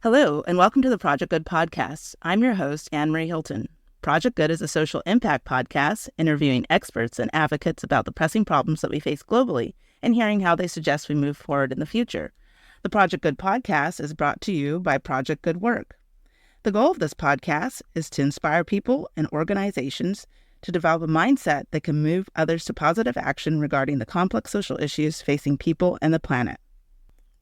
Hello, and welcome to the Project Good podcast. I'm your host, Anne-Marie Hilton. Project Good is a social impact podcast interviewing experts and advocates about the pressing problems that we face globally and hearing how they suggest we move forward in the future. The Project Good podcast is brought to you by Project Good Work. The goal of this podcast is to inspire people and organizations to develop a mindset that can move others to positive action regarding the complex social issues facing people and the planet.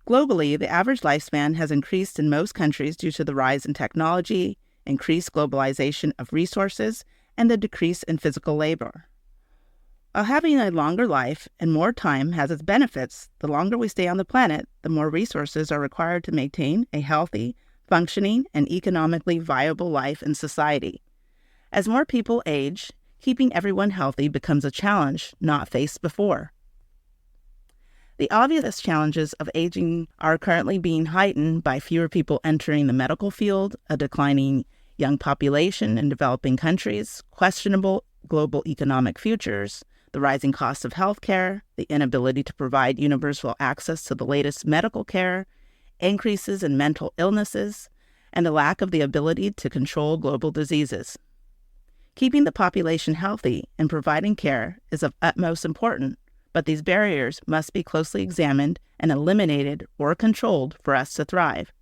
Globally, the average lifespan has increased in most countries due to the rise in technology, increased globalization of resources, and the decrease in physical labor. While having a longer life and more time has its benefits, the longer we stay on the planet, the more resources are required to maintain a healthy, functioning, and economically viable life in society. As more people age, keeping everyone healthy becomes a challenge not faced before. The obvious challenges of aging are currently being heightened by fewer people entering the medical field, a declining young population in developing countries, questionable global economic futures, the rising cost of healthcare, the inability to provide universal access to the latest medical care, increases in mental illnesses, and the lack of the ability to control global diseases. Keeping the population healthy and providing care is of utmost importance, but these barriers must be closely examined and eliminated or controlled for us to thrive.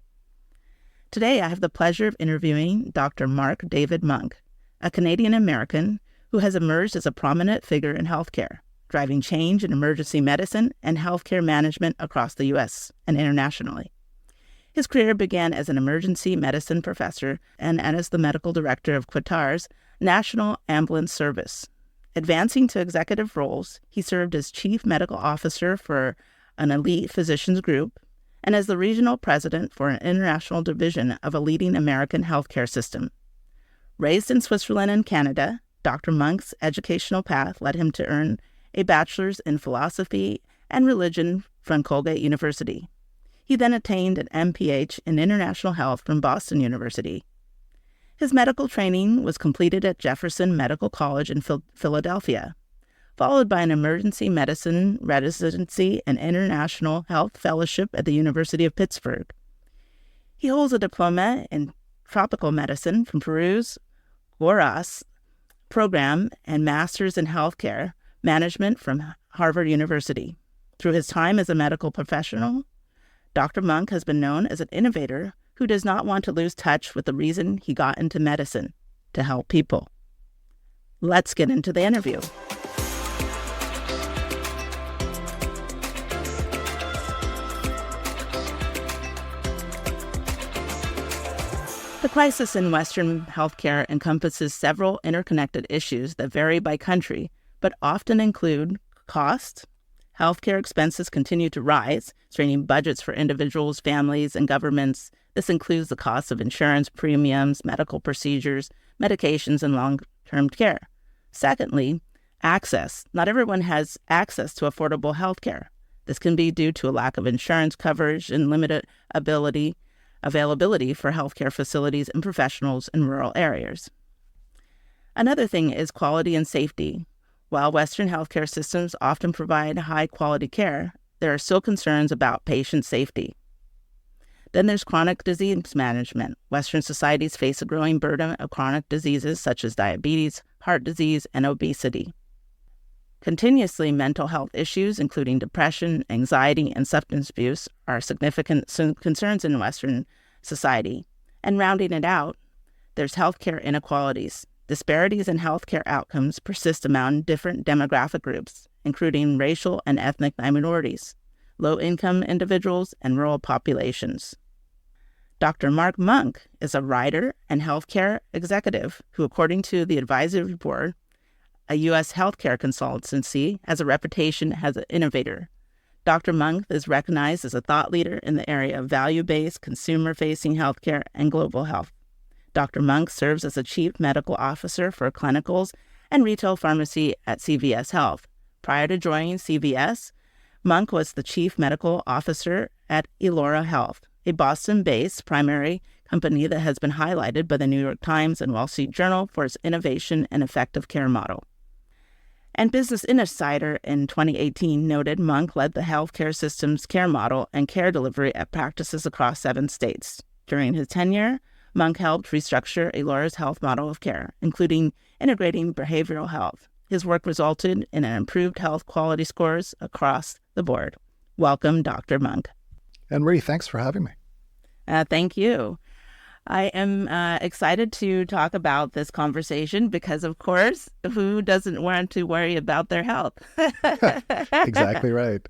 Today, I have the pleasure of interviewing Dr. Mark David Monk, a Canadian-American who has emerged as a prominent figure in healthcare, driving change in emergency medicine and healthcare management across the U.S. and internationally. His career began as an emergency medicine professor and as the medical director of Qatar's National Ambulance Service. Advancing to executive roles, he served as chief medical officer for an elite physicians group and as the regional president for an international division of a leading American healthcare system. Raised in Switzerland and Canada, Dr. Monk's educational path led him to earn a bachelor's in philosophy and religion from Colgate University. He then attained an MPH in international health from Boston University. His medical training was completed at Jefferson Medical College in Philadelphia, followed by an emergency medicine residency and international health fellowship at the University of Pittsburgh. He holds a diploma in tropical medicine from Peru's Goras program and master's in healthcare management from Harvard University. Through his time as a medical professional, Dr. Monk has been known as an innovator who does not want to lose touch with the reason he got into medicine, to help people. Let's get into the interview. The crisis in Western healthcare encompasses several interconnected issues that vary by country, but often include cost. Healthcare expenses continue to rise, straining budgets for individuals, families, and governments. This includes the cost of insurance premiums, medical procedures, medications, and long-term care. Secondly, access. Not everyone has access to affordable healthcare. This can be due to a lack of insurance coverage and limited availability for healthcare facilities and professionals in rural areas. Another thing is quality and safety. While Western healthcare systems often provide high-quality care, there are still concerns about patient safety. Then there's chronic disease management. Western societies face a growing burden of chronic diseases such as diabetes, heart disease, and obesity. Continuously, mental health issues, including depression, anxiety, and substance abuse, are significant concerns in Western society. And rounding it out, there's healthcare inequalities. Disparities in healthcare outcomes persist among different demographic groups, including racial and ethnic minorities, low-income individuals, and rural populations. Dr. Mark Monk is a writer and healthcare executive who, according to the advisory board, a U.S. healthcare consultancy, has a reputation as an innovator. Dr. Monk is recognized as a thought leader in the area of value-based, consumer-facing healthcare and global health. Dr. Monk serves as a chief medical officer for clinicals and retail pharmacy at CVS Health. Prior to joining CVS, Monk was the chief medical officer at Elora Health, a Boston-based primary company that has been highlighted by the New York Times and Wall Street Journal for its innovation and effective care model. And Business Insider in 2018 noted Monk led the healthcare system's care model and care delivery at practices across 7 states. During his tenure, Monk helped restructure a lawyer's health model of care, including integrating behavioral health. His work resulted in an improved health quality scores across the board. Welcome, Dr. Monk. Anne-Marie, thanks for having me. Thank you. I am excited to talk about this conversation because, of course, who doesn't want to worry about their health? Exactly right.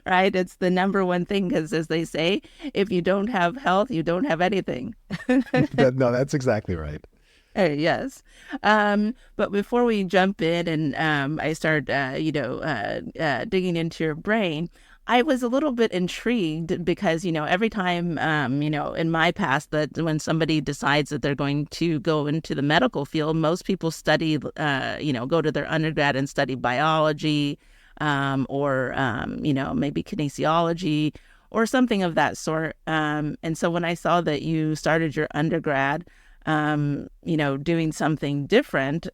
Right? It's the number one thing because, as they say, if you don't have health, you don't have anything. No, that's exactly right. Yes. But before we jump in and I start, digging into your brain, I was a little bit intrigued because, every time, in my past, that when somebody decides that they're going to go into the medical field, most people study, go to their undergrad and study biology or maybe kinesiology or something of that sort. And so when I saw that you started your undergrad, doing something different,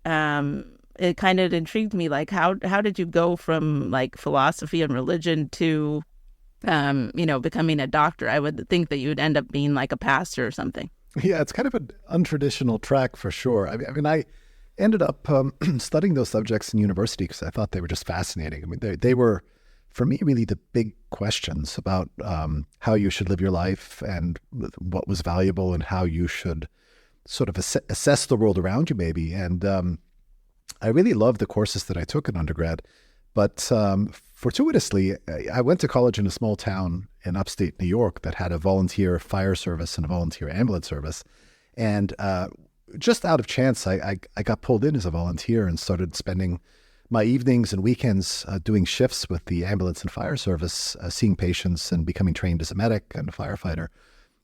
it kind of intrigued me. Like, how did you go from like philosophy and religion to, becoming a doctor? I would think that you would end up being like a pastor or something. Yeah, it's kind of an untraditional track for sure. I ended up studying those subjects in university because I thought they were just fascinating. I mean, they were, for me, really the big questions about how you should live your life and what was valuable and how you should sort of assess the world around you, maybe. And I really loved the courses that I took in undergrad, but fortuitously, I went to college in a small town in upstate New York that had a volunteer fire service and a volunteer ambulance service. And just out of chance, I got pulled in as a volunteer and started spending my evenings and weekends doing shifts with the ambulance and fire service, seeing patients and becoming trained as a medic and a firefighter.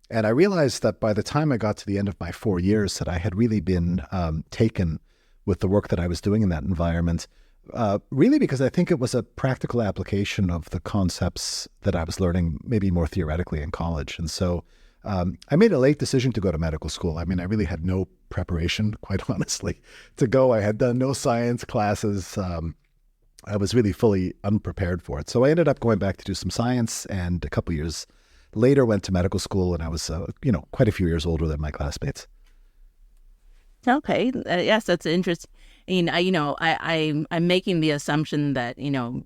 And I realized that by the time I got to the end of my 4 years that I had really been taken with the work that I was doing in that environment, really because I think it was a practical application of the concepts that I was learning maybe more theoretically in college. And so I made a late decision to go to medical school. I mean, I really had no preparation, quite honestly, to go. I had done no science classes. I was really fully unprepared for it. So I ended up going back to do some science, and a couple years later went to medical school, and I was, quite a few years older than my classmates. Okay. Yes, that's interesting. I'm making the assumption that,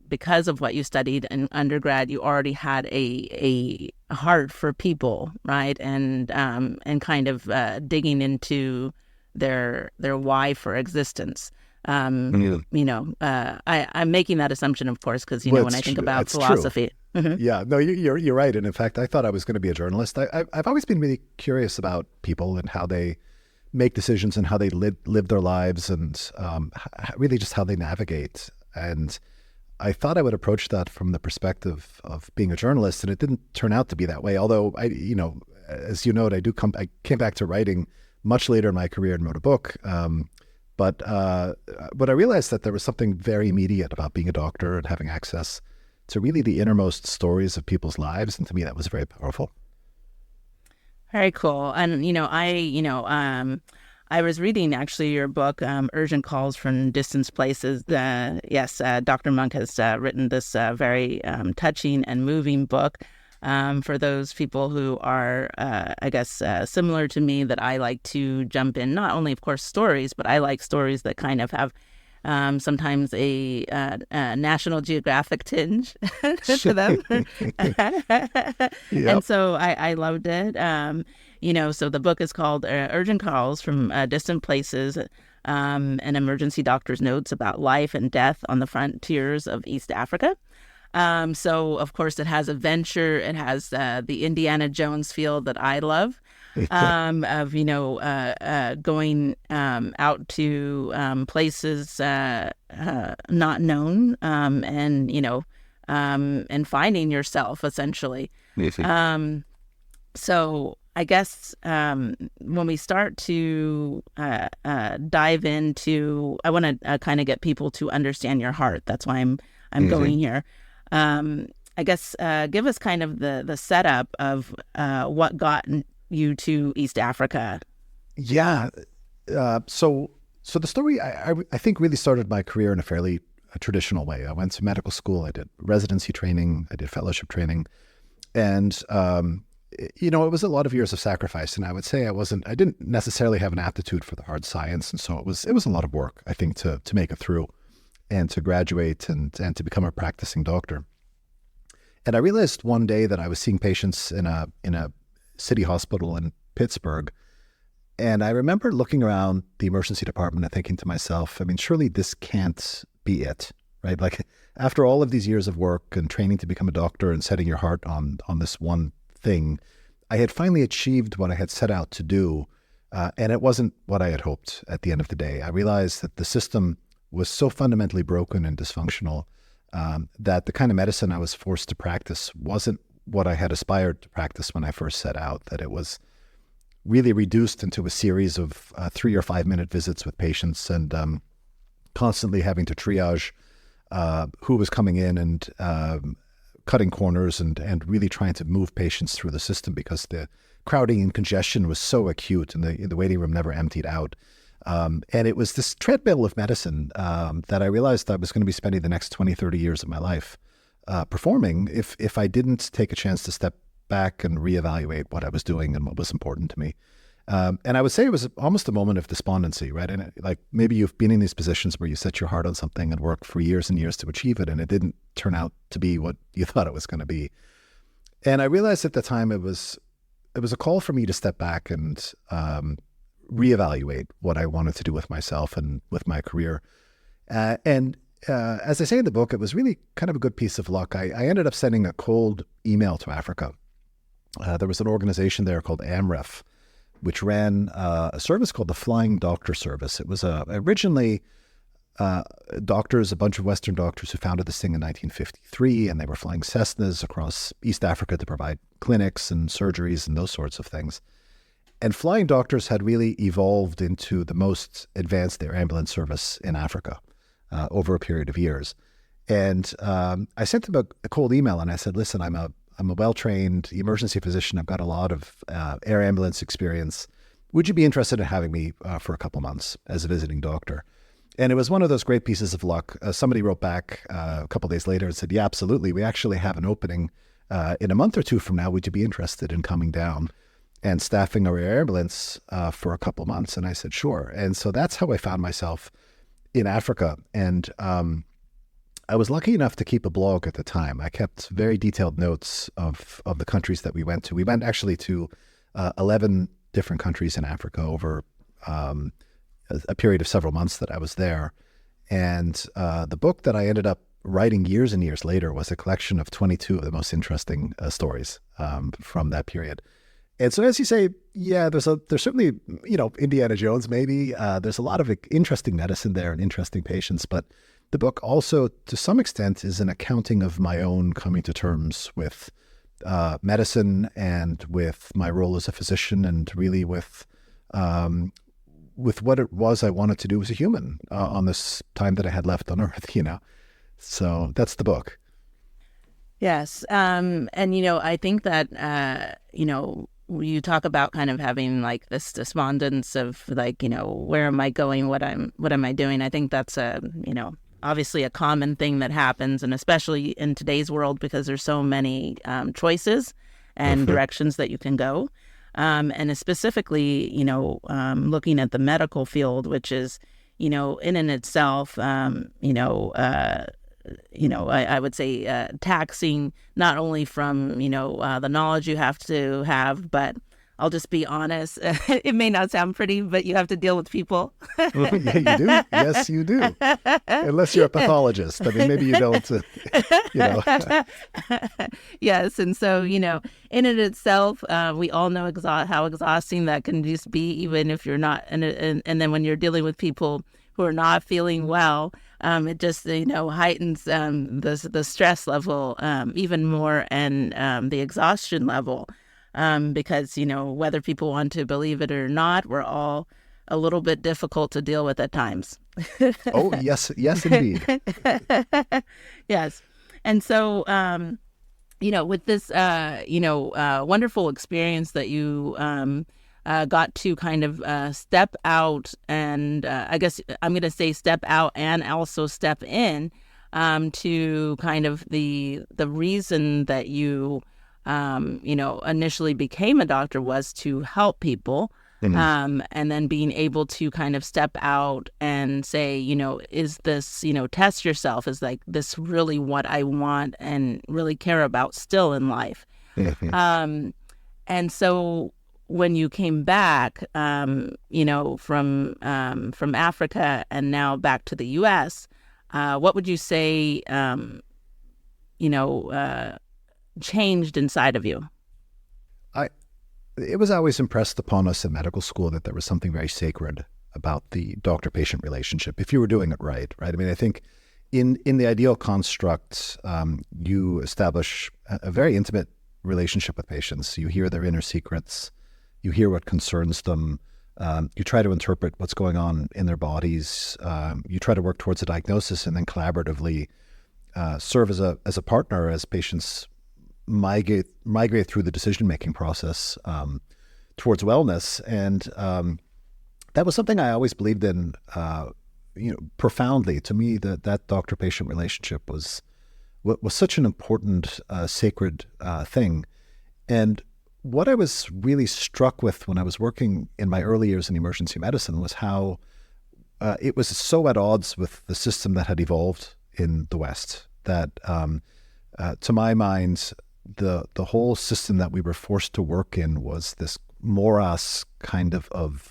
because of what you studied in undergrad, you already had a heart for people, right? And kind of digging into their why for existence. I'm making that assumption, of course, because, when I think about philosophy. Mm-hmm. Yeah, no, you're right. And in fact, I thought I was going to be a journalist. I've always been really curious about people and how they make decisions and how they live their lives and really just how they navigate. And I thought I would approach that from the perspective of being a journalist, and it didn't turn out to be that way. Although as you note, I came back to writing much later in my career and wrote a book. But I realized that there was something very immediate about being a doctor and having access to really the innermost stories of people's lives, and to me that was very powerful. Very cool. And, I was reading actually your book, Urgent Calls from Distant Places. Yes, Dr. Monk has written this very touching and moving book for those people who are, similar to me, that I like to jump in, not only, of course, stories, but I like stories that kind of have sometimes a National Geographic tinge to them. Yep. And so I loved it. So the book is called Urgent Calls from Distant Places, an emergency doctor's notes about life and death on the frontiers of East Africa. So, of course, it has adventure. It has the Indiana Jones feel that I love. Of going out to places not known, and finding yourself, essentially. So I guess when we start to dive into, I want to kind of get people to understand your heart. That's why I'm going here. I guess give us kind of the setup of what got you to East Africa. Yeah. So the story, I think, really started my career in a fairly traditional way. I went to medical school. I did residency training. I did fellowship training. And it was a lot of years of sacrifice, and I would say I didn't necessarily have an aptitude for the hard science, and so it was a lot of work, I think, to make it through and to graduate and to become a practicing doctor. And I realized one day that I was seeing patients in a city hospital in Pittsburgh, and I remember looking around the emergency department and thinking to myself, I mean, surely this can't be it, right? Like, after all of these years of work and training to become a doctor and setting your heart on this one thing, I had finally achieved what I had set out to do, and it wasn't what I had hoped at the end of the day. I realized that the system was so fundamentally broken and dysfunctional that the kind of medicine I was forced to practice wasn't what I had aspired to practice when I first set out, that it was really reduced into a series of 3 or 5 minute visits with patients and constantly having to triage who was coming in and cutting corners and really trying to move patients through the system because the crowding and congestion was so acute and the waiting room never emptied out. And it was this treadmill of medicine that I realized I was going to be spending the next 20, 30 years of my life performing if I didn't take a chance to step back and reevaluate what I was doing and what was important to me. And I would say it was almost a moment of despondency, right? And like maybe you've been in these positions where you set your heart on something and work for years and years to achieve it, and it didn't turn out to be what you thought it was going to be. And I realized at the time it was a call for me to step back and reevaluate what I wanted to do with myself and with my career. As I say in the book, it was really kind of a good piece of luck. I ended up sending a cold email to Africa. There was an organization there called AMREF, which ran a service called the Flying Doctor Service. It was originally doctors, a bunch of Western doctors who founded this thing in 1953, and they were flying Cessnas across East Africa to provide clinics and surgeries and those sorts of things. And flying doctors had really evolved into the most advanced air ambulance service in Africa over a period of years. And I sent them a cold email and I said, listen, I'm a well-trained emergency physician. I've got a lot of air ambulance experience. Would you be interested in having me for a couple months as a visiting doctor? And it was one of those great pieces of luck. Somebody wrote back a couple of days later and said, yeah, absolutely. We actually have an opening in a month or two from now. Would you be interested in coming down and staffing our air ambulance for a couple months? And I said, sure. And so that's how I found myself in Africa. And I was lucky enough to keep a blog at the time. I kept very detailed notes of the countries that we went to. We went actually to 11 different countries in Africa over a period of several months that I was there. And the book that I ended up writing years and years later was a collection of 22 of the most interesting stories from that period. And so, as you say, yeah, there's certainly, Indiana Jones, maybe. There's a lot of interesting medicine there and interesting patients. But the book also, to some extent, is an accounting of my own coming to terms with medicine and with my role as a physician and really with what it was I wanted to do as a human on this time that I had left on Earth, So that's the book. Yes. And, I think that, you talk about kind of having like this despondence of like, where am I going? What am I doing? I think that's obviously a common thing that happens, and especially in today's world because there's so many choices and directions that you can go. And specifically, looking at the medical field, which is, in and itself, I would say taxing not only from, the knowledge you have to have, but I'll just be honest, it may not sound pretty, but you have to deal with people. Yeah, you do. Yes, you do. Unless you're a pathologist. I mean, maybe you don't, Yes. And so, in and itself, we all know how exhausting that can just be, even if you're not. And then when you're dealing with people who are not feeling well, it just, heightens the stress level even more, and the exhaustion level. Because, whether people want to believe it or not, we're all a little bit difficult to deal with at times. Oh, yes, indeed. Yes. And so, with this, wonderful experience that you got to kind of step out, and I guess I'm going to say step out and also step in to kind of the reason that you initially became a doctor was to help people. And then being able to kind of step out and say, is this, test yourself, is like this really what I want and really care about still in life. And so when you came back, from Africa and now back to the U.S., what would you say, changed inside of you? It was always impressed upon us in medical school that there was something very sacred about the doctor-patient relationship, if you were doing it right? I mean, I think in the ideal construct, you establish a very intimate relationship with patients. You hear their inner secrets. You hear what concerns them. You try to interpret what's going on in their bodies. You try to work towards a diagnosis and then collaboratively serve as a partner as patients migrate through the decision-making process towards wellness. And that was something I always believed in, profoundly. To me, that doctor-patient relationship was such an important, sacred thing. And what I was really struck with when I was working in my early years in emergency medicine was how it was so at odds with the system that had evolved in the West, that to my mind, the whole system that we were forced to work in was this morass kind of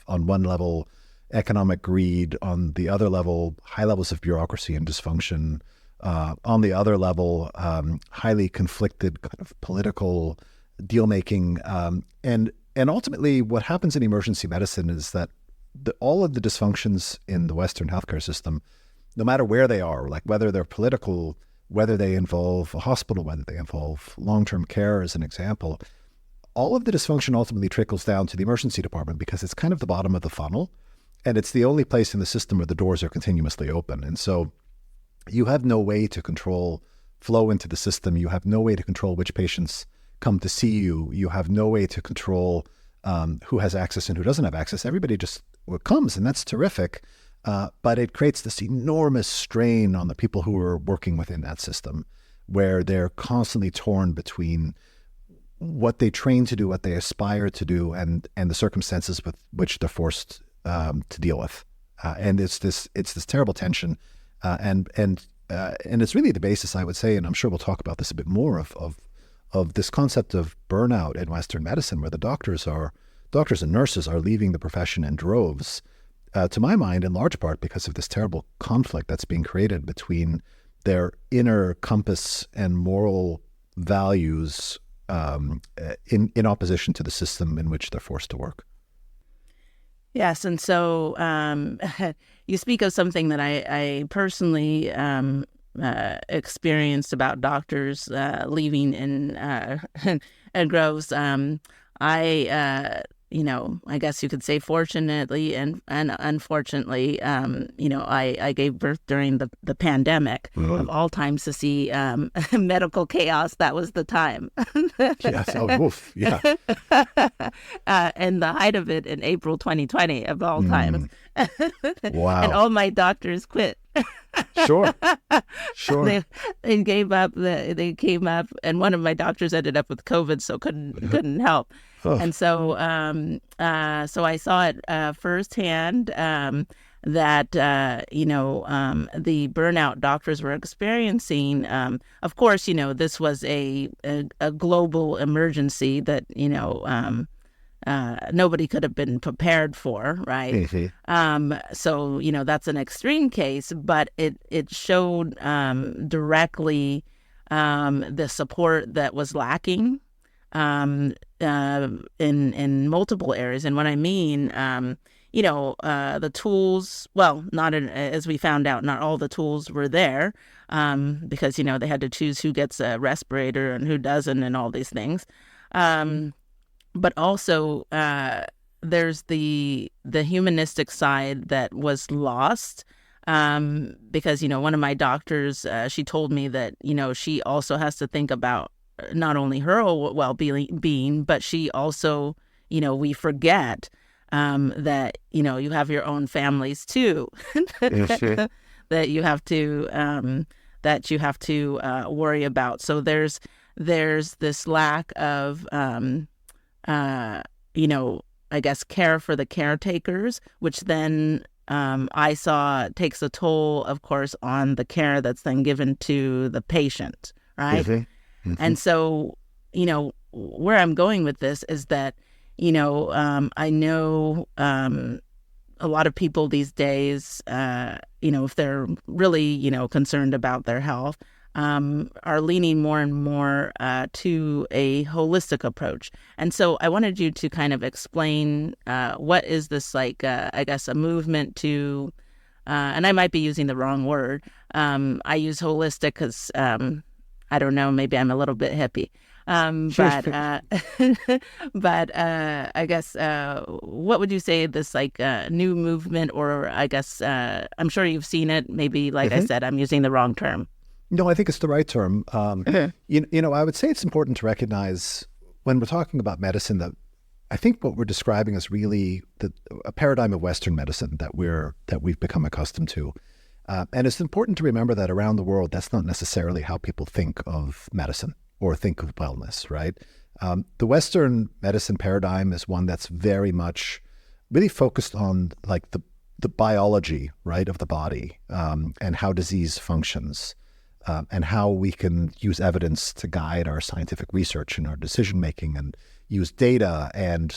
on one level, economic greed, on the other level, high levels of bureaucracy and dysfunction, on the other level, highly conflicted kind of political deal-making. And ultimately what happens in emergency medicine is that all of the dysfunctions in the Western healthcare system, no matter where they are, like whether they're political, whether they involve a hospital, whether they involve long-term care as an example, all of the dysfunction ultimately trickles down to the emergency department because it's kind of the bottom of the funnel, and it's the only place in the system where the doors are continuously open. And so you have no way to control flow into the system. You have no way to control which patients come to see you. You have no way to control who has access and who doesn't have access. Everybody just comes, and that's terrific. But it creates this enormous strain on the people who are working within that system, where they're constantly torn between what they train to do, what they aspire to do, and the circumstances with which they're forced to deal with. And it's this terrible tension, and it's really the basis, I would say, and I'm sure we'll talk about this a bit more, of this concept of burnout in Western medicine, where the doctors and nurses are leaving the profession in droves. To my mind, in large part because of this terrible conflict that's being created between their inner compass and moral values in opposition to the system in which they're forced to work. Yes, and so you speak of something that I personally experienced about doctors leaving in droves. I guess you could say fortunately and unfortunately, I gave birth during the pandemic of all times to see medical chaos. That was the time. Yes. Oh, woof. Yeah. And the height of it in April 2020 of all times. Wow. And all my doctors quit. Sure. They gave up. They came up, and one of my doctors ended up with COVID, so couldn't help. Oh. And so I saw it firsthand that the burnout doctors were experiencing. Of course, this was a global emergency that nobody could have been prepared for, right? Mm-hmm. So that's an extreme case, but it showed directly the support that was lacking in multiple areas. And what I mean, the tools, well, not as we found out, not all the tools were there, because, they had to choose who gets a respirator and who doesn't and all these things. But also there's the humanistic side that was lost, because, one of my doctors, she told me that, she also has to think about not only her well-being, but she also, we forget that, you have your own families too, that you have to worry about. So there's there's this lack of, I guess, care for the caretakers, which then I saw takes a toll, of course, on the care that's then given to the patient, right? Mm-hmm. Mm-hmm. And so, where I'm going with this is that, I know a lot of people these days, if they're really, concerned about their health, are leaning more and more to a holistic approach. And so I wanted you to kind of explain what is this like, I guess, a movement to, and I might be using the wrong word. I use holistic because, I don't know, maybe I'm a little bit hippie. But I guess what would you say this like new movement, or I guess I'm sure you've seen it. Maybe, like I said, I'm using the wrong term. No, I think it's the right term. I would say it's important to recognize when we're talking about medicine that I think what we're describing is really a paradigm of Western medicine that we've become accustomed to. And it's important to remember that around the world, that's not necessarily how people think of medicine or think of wellness, right? The Western medicine paradigm is one that's very much really focused on like the biology, right, of the body, and how disease functions, and how we can use evidence to guide our scientific research and our decision making, and use data. And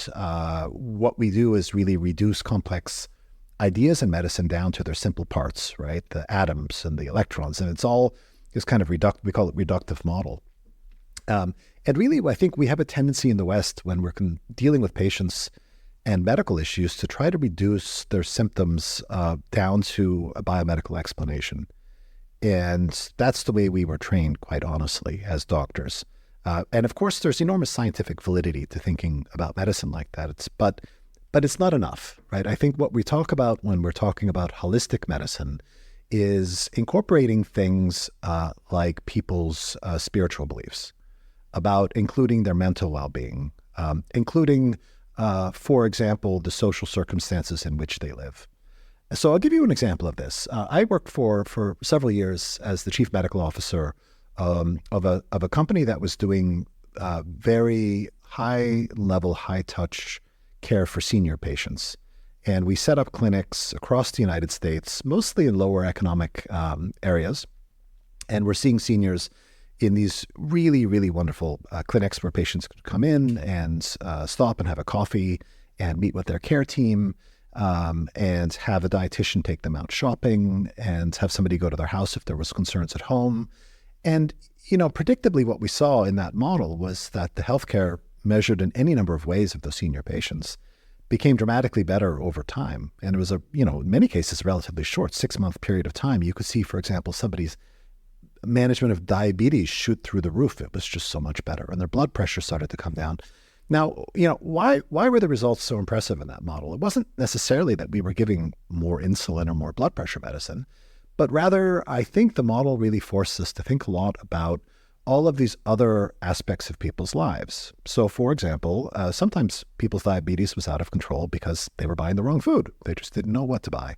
what we do is really reduce complex ideas in medicine down to their simple parts, right? The atoms and the electrons, and it's all this kind of we call it reductive model. And really, I think we have a tendency in the West when we're dealing with patients and medical issues to try to reduce their symptoms down to a biomedical explanation. And that's the way we were trained, quite honestly, as doctors. And of course, there's enormous scientific validity to thinking about medicine like that. But it's not enough, right? I think what we talk about when we're talking about holistic medicine is incorporating things like people's spiritual beliefs, about including their mental well-being, including, for example, the social circumstances in which they live. So I'll give you an example of this. I worked for several years as the chief medical officer of a company that was doing very high-level, high-touch care for senior patients. And we set up clinics across the United States, mostly in lower economic areas. And we're seeing seniors in these really, really wonderful clinics where patients could come in and stop and have a coffee and meet with their care team, and have a dietitian take them out shopping, and have somebody go to their house if there was concerns at home. And, predictably what we saw in that model was that the healthcare measured in any number of ways of those senior patients became dramatically better over time. And it was in many cases, relatively short, 6-month period of time. You could see, for example, somebody's management of diabetes shoot through the roof. It was just so much better. And their blood pressure started to come down. Now, why were the results so impressive in that model? It wasn't necessarily that we were giving more insulin or more blood pressure medicine, but rather I think the model really forced us to think a lot about all of these other aspects of people's lives. So, for example, sometimes people's diabetes was out of control because they were buying the wrong food. They just didn't know what to buy.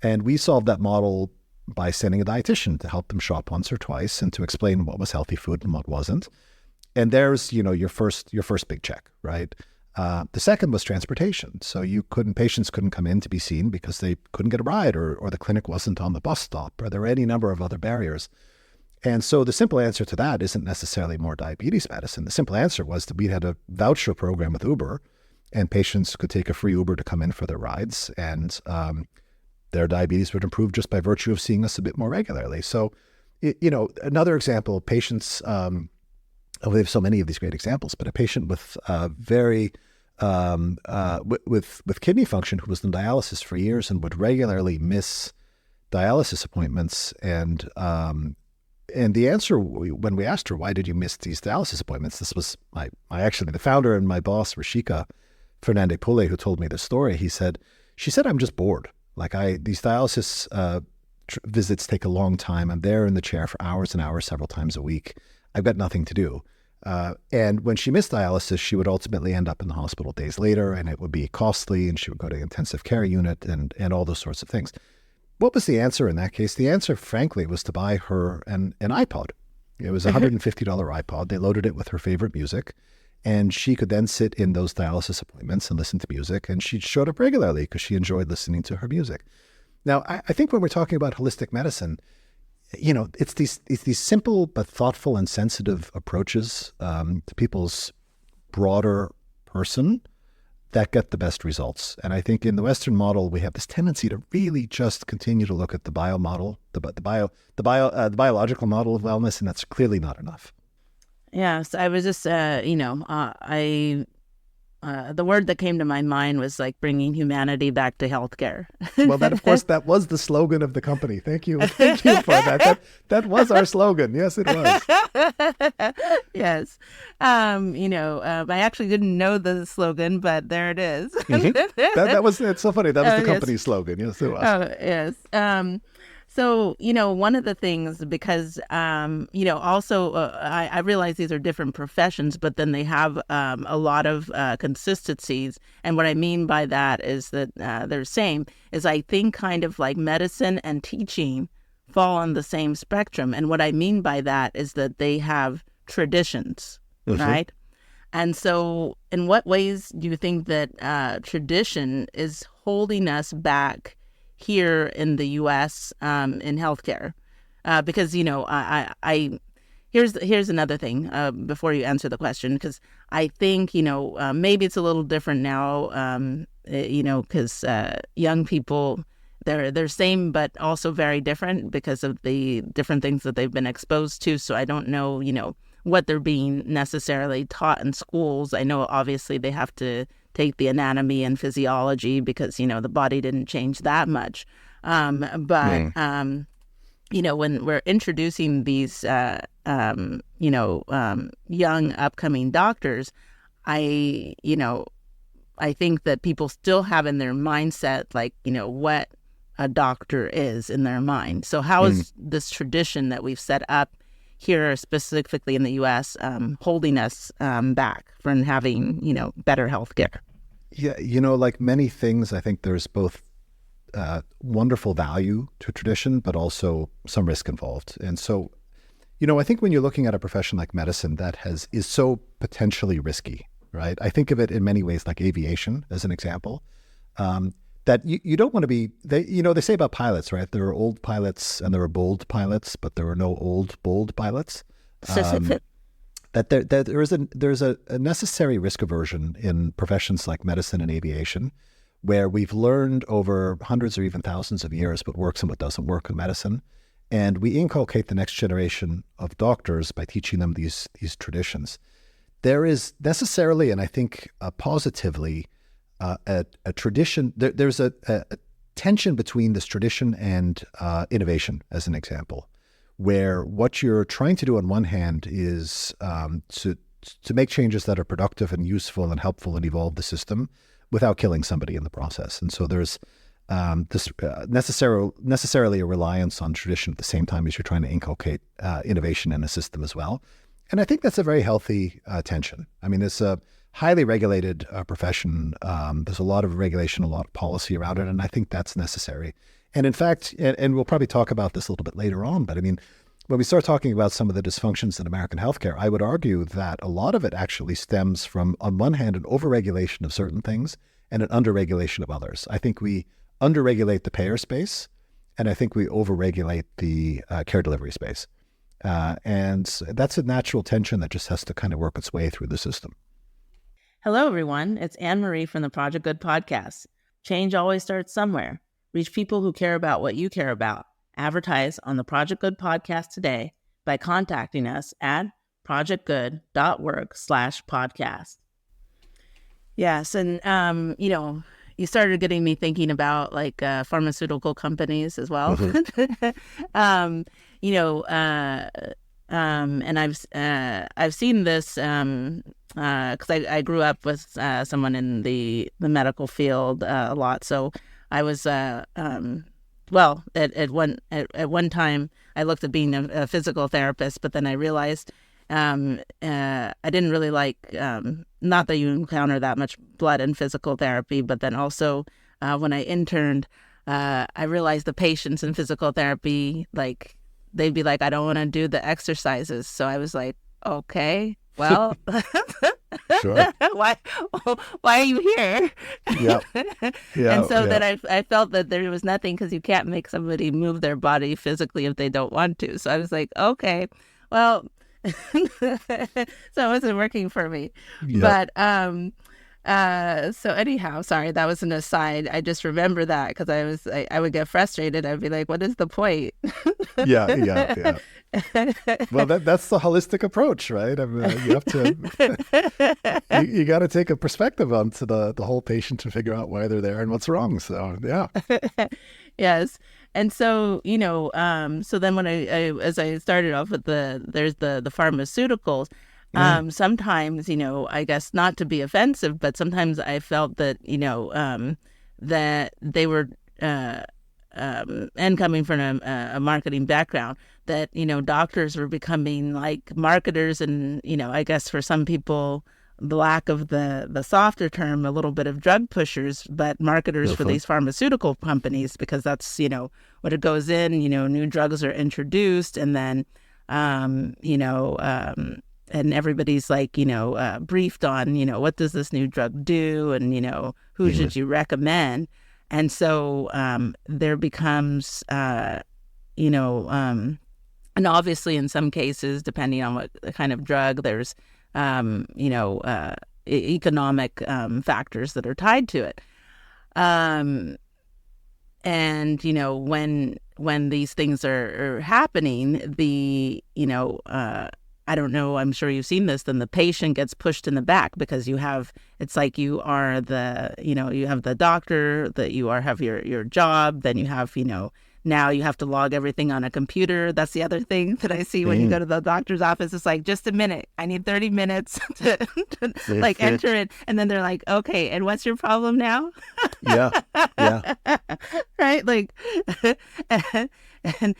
And we solved that model by sending a dietitian to help them shop once or twice and to explain what was healthy food and what wasn't. And there's, your first big check, right? The second was transportation. So patients couldn't come in to be seen because they couldn't get a ride, or the clinic wasn't on the bus stop, or there were any number of other barriers. And so the simple answer to that isn't necessarily more diabetes medicine. The simple answer was that we had a voucher program with Uber, and patients could take a free Uber to come in for their rides, and their diabetes would improve just by virtue of seeing us a bit more regularly. So, another example, patients, we have so many of these great examples, but a patient with with kidney function who was in dialysis for years and would regularly miss dialysis appointments. And the answer, when we asked her, why did you miss these dialysis appointments? This was the founder and my boss, Rashika Fernandez-Pule, who told me this story. She said, I'm just bored. These dialysis visits take a long time. I'm there in the chair for hours and hours, several times a week. I've got nothing to do. And when she missed dialysis, she would ultimately end up in the hospital days later, and it would be costly, and she would go to the intensive care unit and all those sorts of things. What was the answer in that case? The answer, frankly, was to buy her an iPod. It was a $150 iPod. They loaded it with her favorite music, and she could then sit in those dialysis appointments and listen to music, and she showed up regularly because she enjoyed listening to her music. Now, I think when we're talking about holistic medicine, it's these simple but thoughtful and sensitive approaches to people's broader person that get the best results. And I think in the Western model, we have this tendency to really just continue to look at the bio model, the biological model of wellness, and that's clearly not enough. Yeah, so I was just, the word that came to my mind was like bringing humanity back to healthcare. Well, that, of course, that was the slogan of the company. Thank you for that. That was our slogan. Yes, it was. Yes. I actually didn't know the slogan, but there it is. Mm-hmm. It's so funny. That was the company's slogan. Yes, it was. Oh, yes. So, one of the things, because, also I realize these are different professions, but then they have a lot of consistencies. And what I mean by that is that they're the same, is I think kind of like medicine and teaching fall on the same spectrum. And what I mean by that is that they have traditions, mm-hmm. right? And so in what ways do you think that tradition is holding us back here in the U.S. In healthcare? Because, here's another thing before you answer the question, because I think, maybe it's a little different now, because young people, they're same, but also very different because of the different things that they've been exposed to. So I don't know, what they're being necessarily taught in schools. I know obviously they have to take the anatomy and physiology because, the body didn't change that much. When we're introducing these, young upcoming doctors, I think that people still have in their mindset, like, what a doctor is in their mind. So how is this tradition that we've set up here, specifically in the U.S., holding us back from having, better health care? Yeah, like many things, I think there's both wonderful value to tradition, but also some risk involved. And so, I think when you're looking at a profession like medicine that is so potentially risky, right? I think of it in many ways like aviation as an example, that you don't want to be, they say about pilots, right? There are old pilots and there are bold pilots, but there are no old, bold pilots. That there's a necessary risk aversion in professions like medicine and aviation, where we've learned over hundreds or even thousands of years what works and what doesn't work in medicine. And we inculcate the next generation of doctors by teaching them these traditions. There is necessarily, and I think positively, a tradition. There's a tension between this tradition and innovation, as an example, where what you're trying to do on one hand is to make changes that are productive and useful and helpful and evolve the system without killing somebody in the process. And so there's this necessarily a reliance on tradition at the same time as you're trying to inculcate innovation in a system as well. And I think that's a very healthy tension. I mean, it's a highly regulated profession. There's a lot of regulation, a lot of policy around it, and I think that's necessary. And in fact, and we'll probably talk about this a little bit later on, but I mean, when we start talking about some of the dysfunctions in American healthcare, I would argue that a lot of it actually stems from, on one hand, an overregulation of certain things and an underregulation of others. I think we underregulate the payer space, and I think we overregulate the care delivery space. And that's a natural tension that just has to kind of work its way through the system. Hello, everyone. It's Anne-Marie from the Project Good podcast. Change always starts somewhere. Reach people who care about what you care about. Advertise on the Project Good podcast today by contacting us at projectgood.work/podcast. Yes, and you started getting me thinking about like pharmaceutical companies as well. Mm-hmm. And I've seen this because I grew up with someone in the medical field a lot. So I was at one time I looked at being a physical therapist, but then I realized I didn't really like, not that you encounter that much blood in physical therapy, but then also when I interned, I realized the patients in physical therapy, like they'd be like, I don't want to do the exercises. So I was like, okay, well, Sure. why are you here? Yeah. Yeah. And so Yeah. then I felt that there was nothing, because you can't make somebody move their body physically if they don't want to. So I was like, okay, well, so it wasn't working for me. Yeah. But so anyhow, sorry, that was an aside. I just remember that because I would get frustrated. I'd be like, what is the point? Yeah. Yeah. Yeah. Well, that's the holistic approach, right? I mean, you have to, you got to take a perspective onto the whole patient to figure out why they're there and what's wrong. So, yeah. Yes. And so, so then when as I started off with there's the pharmaceuticals, sometimes, I guess not to be offensive, but sometimes I felt that, that they were, and coming from a marketing background, that, doctors were becoming like marketers and, I guess for some people, the lack of the softer term, a little bit of drug pushers, but marketers for these pharmaceutical companies, because that's, what it goes in, new drugs are introduced, and then, and everybody's like, briefed on, what does this new drug do? And, who should you recommend? And so there becomes, and obviously in some cases, depending on what kind of drug, there's, economic factors that are tied to it. And, when these things are happening, I don't know, I'm sure you've seen this, then the patient gets pushed in the back, because it's like you are you have the doctor, that have your job, then you have, now you have to log everything on a computer. That's the other thing that I see when you go to the doctor's office. It's like, just a minute. I need 30 minutes to like enter it. And then they're like, okay, and what's your problem now? Yeah. Yeah. Right? Like, and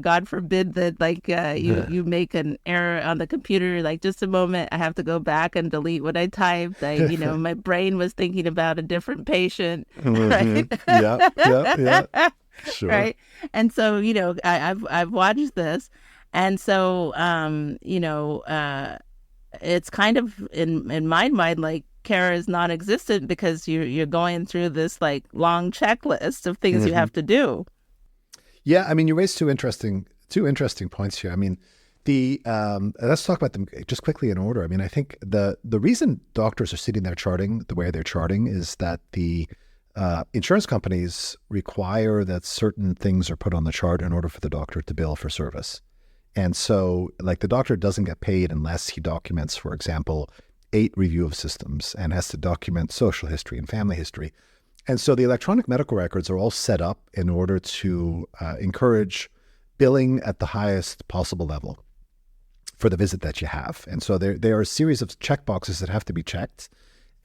God forbid that like you make an error on the computer, like, just a moment, I have to go back and delete what I typed. My brain was thinking about a different patient. Right? Yeah. Yeah. Yeah. Sure. Right. And so, I've watched this, and so it's kind of in my mind like care is non-existent, because you're going through this like long checklist of things you have to do. Yeah, I mean, you raised two interesting points here. I mean, let's talk about them just quickly in order. I mean, I think the reason doctors are sitting there charting the way they're charting is that the insurance companies require that certain things are put on the chart in order for the doctor to bill for service. And so, like, the doctor doesn't get paid unless he documents, for example, 8 review of systems, and has to document social history and family history. And so the electronic medical records are all set up in order to encourage billing at the highest possible level for the visit that you have. And so there are a series of checkboxes that have to be checked.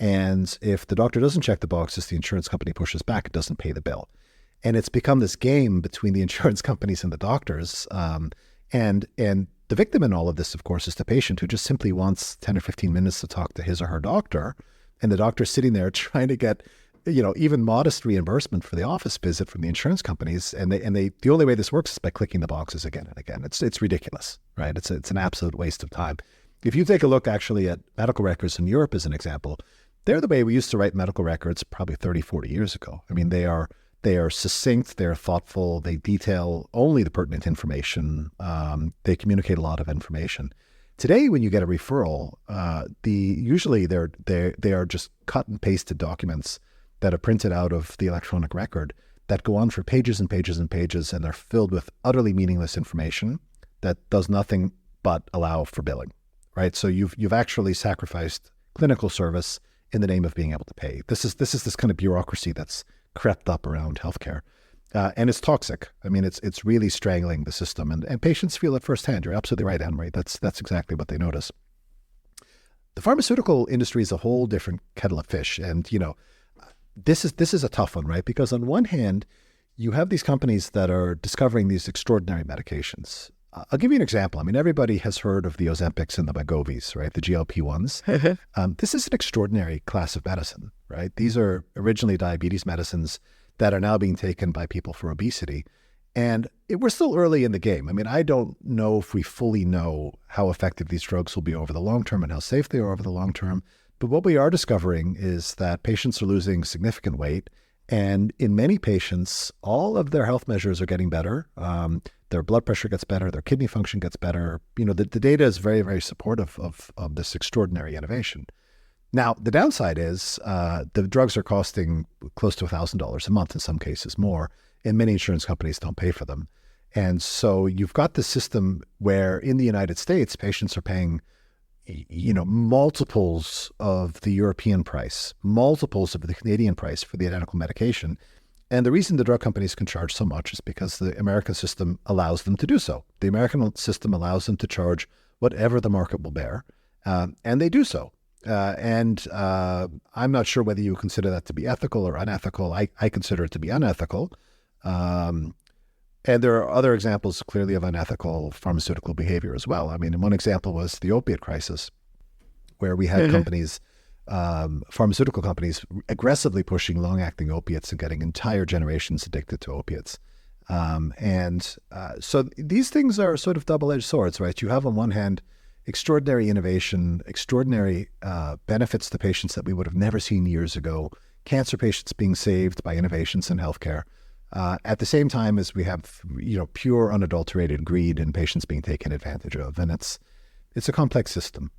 And if the doctor doesn't check the boxes, the insurance company pushes back, it doesn't pay the bill. And it's become this game between the insurance companies and the doctors. And the victim in all of this, of course, is the patient, who just simply wants 10 or 15 minutes to talk to his or her doctor. And the doctor's sitting there trying to get, even modest reimbursement for the office visit from the insurance companies. And the only way this works is by clicking the boxes again and again. It's ridiculous, right? It's an absolute waste of time. If you take a look actually at medical records in Europe as an example, they're the way we used to write medical records probably 30, 40 years ago. I mean, they are succinct, they're thoughtful, they detail only the pertinent information, they communicate a lot of information. Today, when you get a referral, usually they are just cut and pasted documents that are printed out of the electronic record that go on for pages and pages and pages, and they're filled with utterly meaningless information that does nothing but allow for billing, right? So you've actually sacrificed clinical service in the name of being able to pay. This is this kind of bureaucracy that's crept up around healthcare. And it's toxic. I mean, it's really strangling the system, and patients feel it firsthand. You're absolutely right, Anne-Marie. That's exactly what they notice. The pharmaceutical industry is a whole different kettle of fish. And, this is a tough one, right? Because on one hand, you have these companies that are discovering these extraordinary medications. I'll give you an example. I mean, everybody has heard of the Ozempics and the Wegovy's, right? The GLP-1s. This is an extraordinary class of medicine, right? These are originally diabetes medicines that are now being taken by people for obesity. And we're still early in the game. I mean, I don't know if we fully know how effective these drugs will be over the long term and how safe they are over the long term. But what we are discovering is that patients are losing significant weight. And in many patients, all of their health measures are getting better. Their blood pressure gets better. Their kidney function gets better. The data is very, very supportive of this extraordinary innovation. Now, the downside is the drugs are costing close to $1,000 a month, in some cases more, and many insurance companies don't pay for them. And so you've got this system where in the United States, patients are paying multiples of the European price, multiples of the Canadian price for the identical medication. And the reason the drug companies can charge so much is because the American system allows them to do so. The American system allows them to charge whatever the market will bear, and they do so. And I'm not sure whether you consider that to be ethical or unethical. I consider it to be unethical. And there are other examples clearly of unethical pharmaceutical behavior as well. I mean, one example was the opiate crisis, where we had companies, pharmaceutical companies, aggressively pushing long-acting opiates and getting entire generations addicted to opiates. So these things are sort of double-edged swords, right? You have on one hand extraordinary innovation, extraordinary benefits to patients that we would have never seen years ago, cancer patients being saved by innovations in healthcare. At the same time as we have, pure unadulterated greed and patients being taken advantage of, and it's a complex system.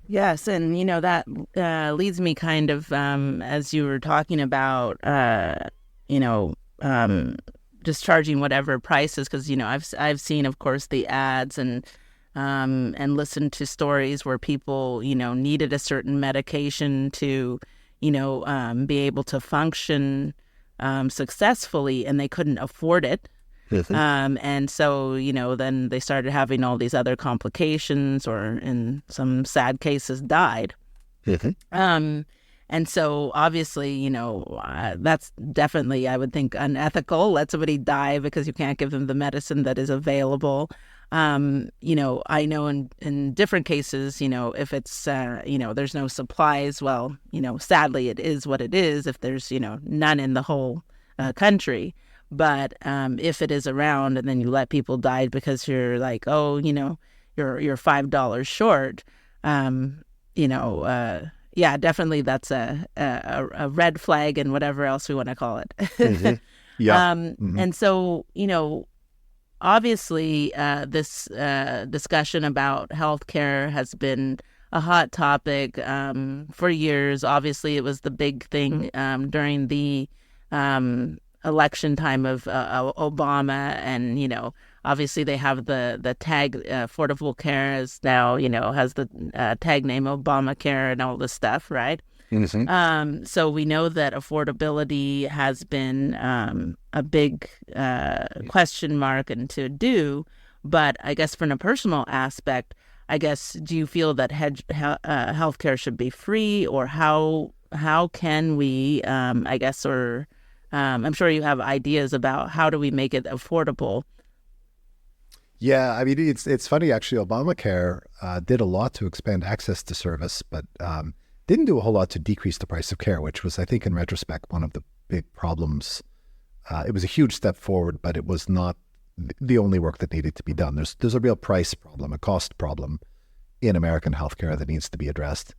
Yes, and that leads me kind of as you were talking about, just charging whatever prices, because I've seen, of course, the ads and listened to stories where people needed a certain medication to be able to function successfully, and they couldn't afford it. And so, then they started having all these other complications, or in some sad cases died. And so obviously, that's definitely, I would think, unethical. Let somebody die because you can't give them the medicine that is available. I know in different cases, if it's, there's no supplies, well, sadly it is what it is if there's, none in the whole country. But if it is around and then you let people die because you're like, oh, you're $5 short, yeah, definitely that's a red flag and whatever else we want to call it. Yeah. And so, obviously, this discussion about healthcare has been a hot topic for years. Obviously, it was the big thing during the election time of Obama, and obviously they have the tag Affordable Care is now has the tag name Obamacare and all this stuff, right? So we know that affordability has been a big question mark and to do, but I guess from a personal aspect, I guess, do you feel that healthcare should be free, or how can we, I guess, or I'm sure you have ideas about how do we make it affordable? Yeah, I mean, it's funny, actually. Obamacare did a lot to expand access to service, but didn't do a whole lot to decrease the price of care, which was, I think, in retrospect, one of the big problems. It was a huge step forward, but it was not the only work that needed to be done. There's a real price problem, a cost problem in American healthcare that needs to be addressed.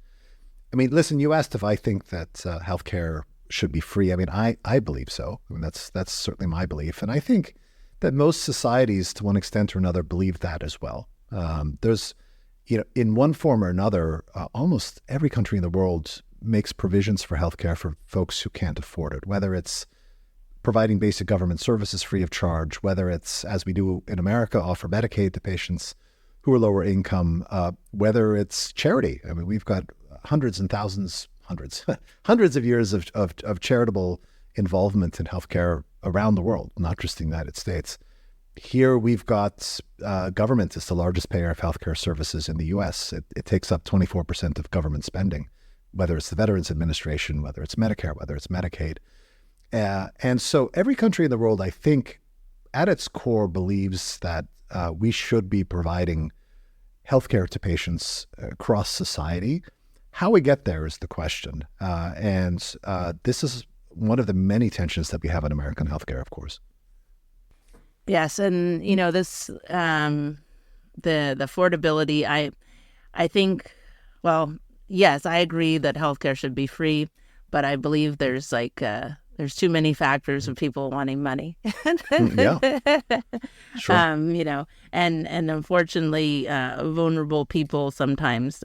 I mean, listen, you asked if I think that healthcare should be free. I mean, I believe so. I mean, that's certainly my belief. And I think that most societies, to one extent or another, believe that as well. There's, in one form or another, almost every country in the world makes provisions for healthcare for folks who can't afford it, whether it's providing basic government services free of charge, whether it's, as we do in America, offer Medicaid to patients who are lower income, whether it's charity. I mean, we've got hundreds of years of charitable involvement in healthcare around the world, not just the United States. Here we've got government is the largest payer of healthcare services in the U.S. It takes up 24% of government spending, whether it's the Veterans Administration, whether it's Medicare, whether it's Medicaid. And so every country in the world, I think, at its core believes that we should be providing healthcare to patients across society. How we get there is the question. And this is one of the many tensions that we have in American healthcare, of course. Yes, and this the affordability. I think, well, yes, I agree that healthcare should be free, but I believe there's too many factors of people wanting money. Yeah, sure. And unfortunately, vulnerable people sometimes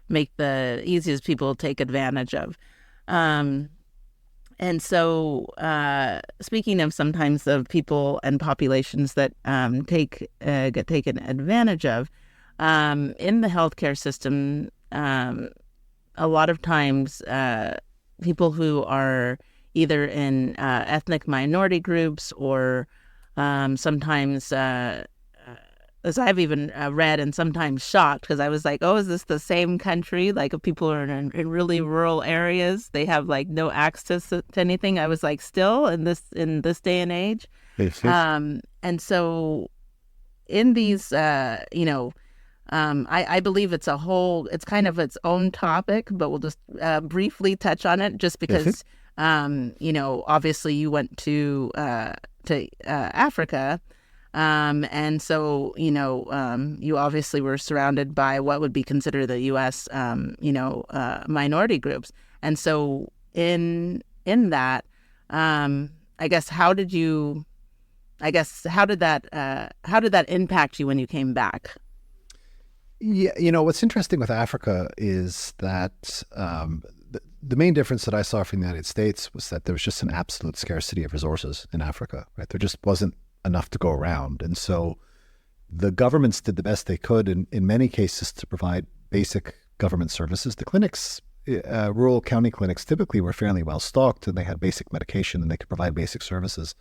make the easiest people take advantage of. Um, and so, speaking of sometimes of people and populations that get taken advantage of, in the healthcare system, a lot of times people who are either in ethnic minority groups or sometimes, as I've even read and sometimes shocked, because I was like, oh, is this the same country? Like if people are in really rural areas, they have like no access to anything. I was like, still in this day and age. And so in these, I believe it's kind of its own topic, but we'll just briefly touch on it just because, obviously you went to Africa. And so, you obviously were surrounded by what would be considered the U.S., minority groups. And so in that, I guess, how did that impact you when you came back? Yeah, what's interesting with Africa is that the main difference that I saw from the United States was that there was just an absolute scarcity of resources in Africa, right? There just wasn't enough to go around. And so the governments did the best they could in many cases to provide basic government services. The clinics, rural county clinics, typically were fairly well stocked and they had basic medication and they could provide basic services.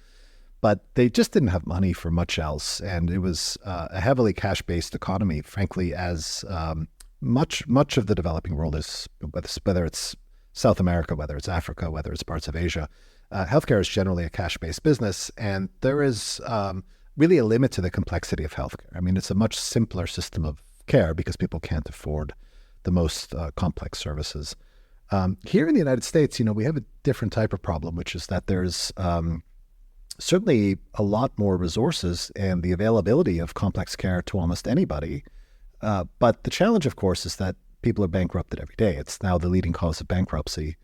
But they just didn't have money for much else. And it was a heavily cash-based economy, frankly, as much of the developing world is, whether it's South America, whether it's Africa, whether it's parts of Asia. Healthcare is generally a cash-based business, and there is really a limit to the complexity of healthcare. I mean, it's a much simpler system of care because people can't afford the most complex services. Here in the United States, we have a different type of problem, which is that there's certainly a lot more resources and the availability of complex care to almost anybody. But the challenge, of course, is that people are bankrupted every day. It's now the leading cause of bankruptcy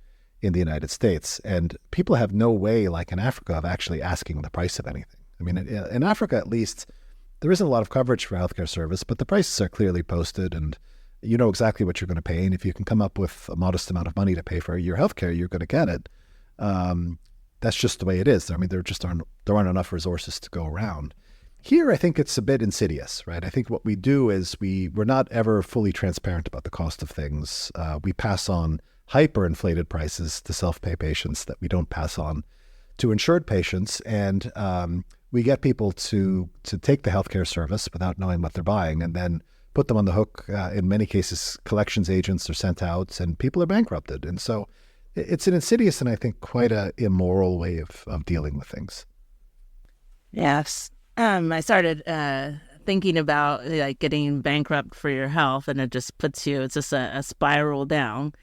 in the United States. And people have no way, like in Africa, of actually asking the price of anything. I mean, in Africa, at least, there isn't a lot of coverage for healthcare service, but the prices are clearly posted and you know exactly what you're going to pay. And if you can come up with a modest amount of money to pay for your healthcare, you're going to get it. That's just the way it is. I mean, there aren't enough resources to go around. Here, I think it's a bit insidious, right? I think what we do is we're not ever fully transparent about the cost of things. We pass on hyperinflated prices to self-pay patients that we don't pass on to insured patients. And we get people to take the healthcare service without knowing what they're buying and then put them on the hook. In many cases, collections agents are sent out and people are bankrupted. And so it's an insidious and I think quite a immoral way of dealing with things. Yes. I started thinking about like getting bankrupt for your health, and it just puts you, it's just a spiral down.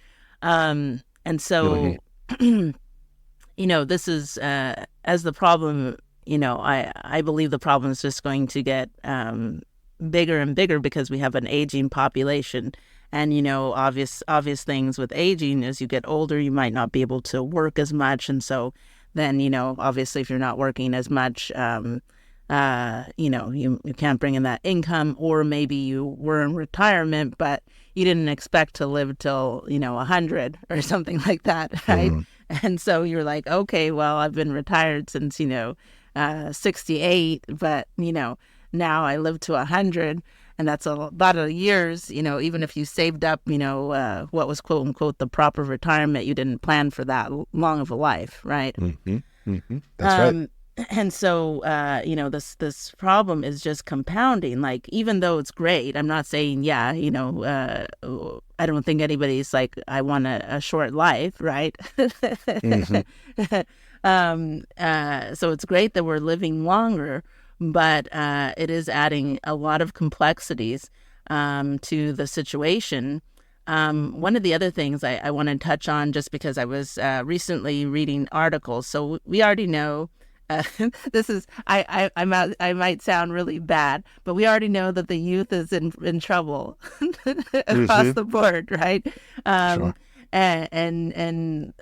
And so, this is, as the problem, I believe the problem is just going to get bigger and bigger because we have an aging population. And, obvious things with aging, as you get older, you might not be able to work as much. And so then, obviously, if you're not working as much, you can't bring in that income, or maybe you were in retirement, but you didn't expect to live till, 100 or something like that, right? Mm-hmm. And so you're like, okay, well, I've been retired since, 68, but, now I live to 100. And that's a lot of years, even if you saved up, what was quote unquote the proper retirement, you didn't plan for that long of a life, right? Mm-hmm. Mm-hmm. That's right. And so, this problem is just compounding. Like, even though it's great, I'm not saying, I don't think anybody's like, I want a short life, right? Mm-hmm. So it's great that we're living longer, but it is adding a lot of complexities to the situation. One of the other things I want to touch on, just because I was recently reading articles. So we already know this is I might sound really bad, but we already know that the youth is in trouble across the board, right? Sure. The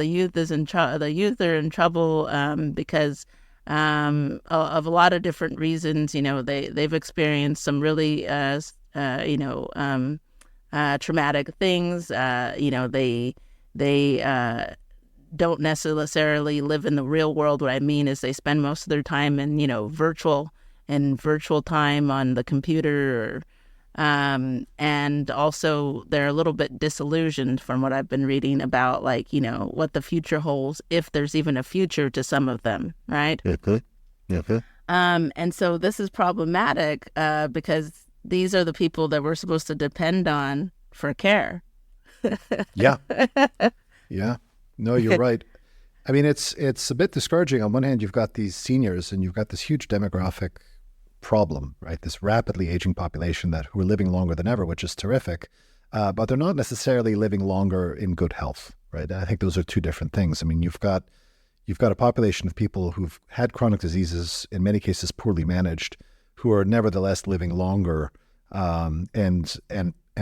youth is in trouble. The youth are in trouble because of a lot of different reasons. They've experienced some really traumatic things. They don't necessarily live in the real world. What I mean is they spend most of their time in, virtual time on the computer, and also they're a little bit disillusioned from what I've been reading about, what the future holds, if there's even a future to some of them, right? Okay. Okay. And so this is problematic because these are the people that we're supposed to depend on for care. Yeah. Yeah. No, you're right. I mean, it's a bit discouraging. On one hand, you've got these seniors and you've got this huge demographic problem, right? This rapidly aging population who are living longer than ever, which is terrific, but they're not necessarily living longer in good health, right? I think those are two different things. I mean, you've got a population of people who've had chronic diseases, in many cases poorly managed, who are nevertheless living longer, and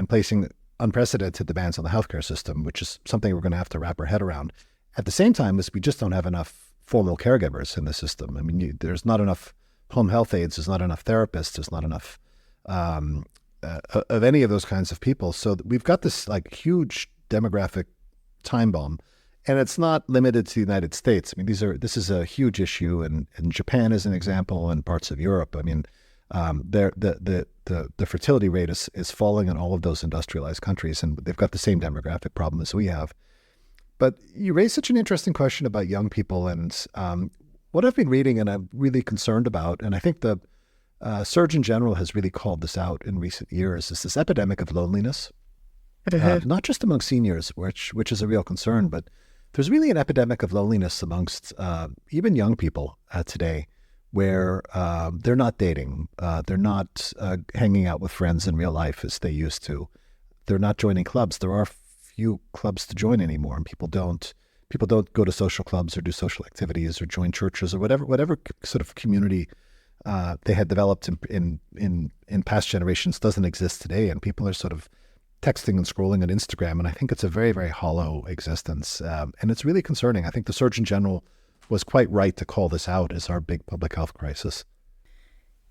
placing unprecedented demands on the healthcare system, which is something we're going to have to wrap our head around. At the same time, we just don't have enough formal caregivers in the system. I mean, there's not enough home health aides, there's not enough therapists, there's not enough of any of those kinds of people. So we've got this huge demographic time bomb, and it's not limited to the United States. I mean, this is a huge issue, and Japan is an example, and parts of Europe. I mean, the fertility rate is falling in all of those industrialized countries, and they've got the same demographic problem as we have. But you raise such an interesting question about young people, and what I've been reading and I'm really concerned about, and I think the Surgeon General has really called this out in recent years, is this epidemic of loneliness, not just among seniors, which is a real concern, but there's really an epidemic of loneliness amongst even young people today, where they're not dating, they're not hanging out with friends in real life as they used to. They're not joining clubs. There are few clubs to join anymore, and people don't go to social clubs or do social activities or join churches or whatever sort of community they had developed in past generations doesn't exist today, and people are sort of texting and scrolling on Instagram, and I think it's a very, very hollow existence, and it's really concerning. I think the Surgeon General was quite right to call this out as our big public health crisis.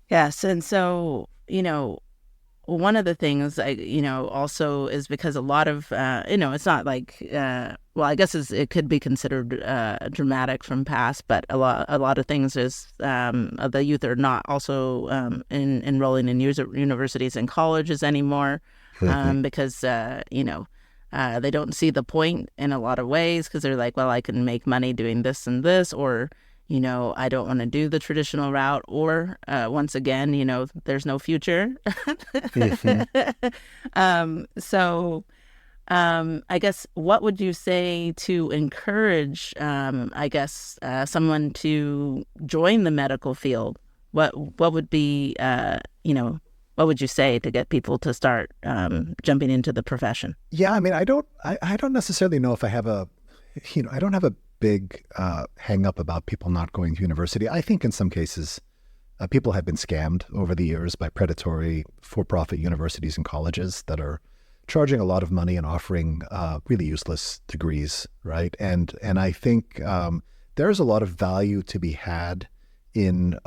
Yes, and so, one of the things also is because a lot of, it's not I guess it could be considered dramatic from past, but a lot of things is the youth are not also enrolling in universities and colleges anymore, because, they don't see the point in a lot of ways, because they're like, well, I can make money doing this and this, or I don't want to do the traditional route, or once again, there's no future. I guess, what would you say to encourage, someone to join the medical field? What would be, what would you say to get people to start jumping into the profession? Yeah, I mean, I don't necessarily know if I have I don't have a big hang up about people not going to university. I think in some cases, people have been scammed over the years by predatory for-profit universities and colleges that are charging a lot of money and offering really useless degrees, right? And I think there's a lot of value to be had in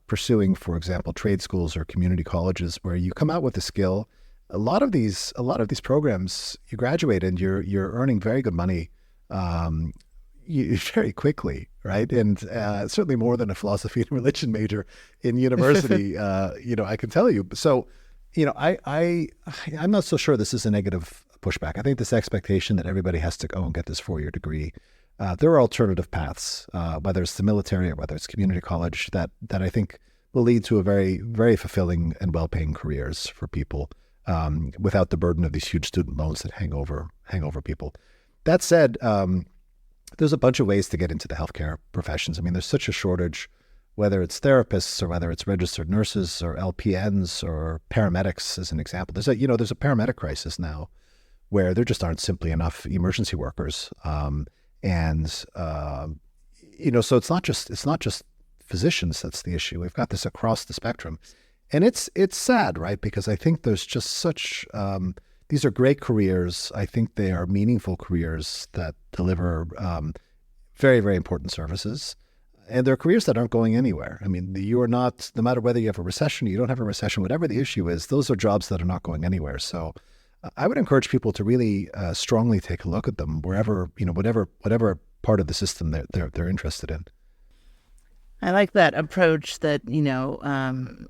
pursuing, for example, trade schools or community colleges, where you come out with a skill. A lot of these programs, you graduate and you're earning very good money very quickly, right? And certainly more than a philosophy and religion major in university, I can tell you. So, I'm not so sure this is a negative pushback. I think this expectation that everybody has to go and get this 4-year degree, there are alternative paths, whether it's the military or whether it's community college, that I think will lead to a very, very fulfilling and well-paying careers for people, without the burden of these huge student loans that hang over people. That said, there's a bunch of ways to get into the healthcare professions. I mean, there's such a shortage, whether it's therapists or whether it's registered nurses or LPNs or paramedics, as an example. There's a paramedic crisis now, where there just aren't simply enough emergency workers. so it's not just physicians that's the issue. We've got this across the spectrum, and it's sad, right? Because I think there's just such these are great careers. I think they are meaningful careers that deliver very, very important services. And there are careers that aren't going anywhere. I mean, you are not, no matter whether you have a recession or you don't have a recession, whatever the issue is, those are jobs that are not going anywhere. So I would encourage people to really strongly take a look at them wherever, whatever part of the system they're interested in. I like that approach that,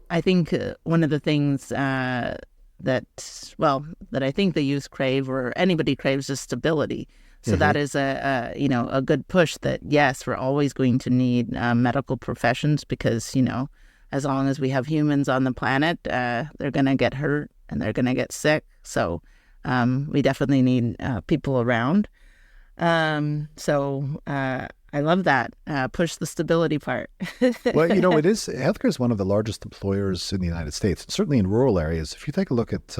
I think one of the things that I think the youth crave, or anybody craves, is stability. So that is a good push that, yes, we're always going to need medical professions because, as long as we have humans on the planet, they're going to get hurt and they're going to get sick. So we definitely need people around. I love that. Push the stability part. Well, it is. Healthcare is one of the largest employers in the United States, certainly in rural areas. If you take a look at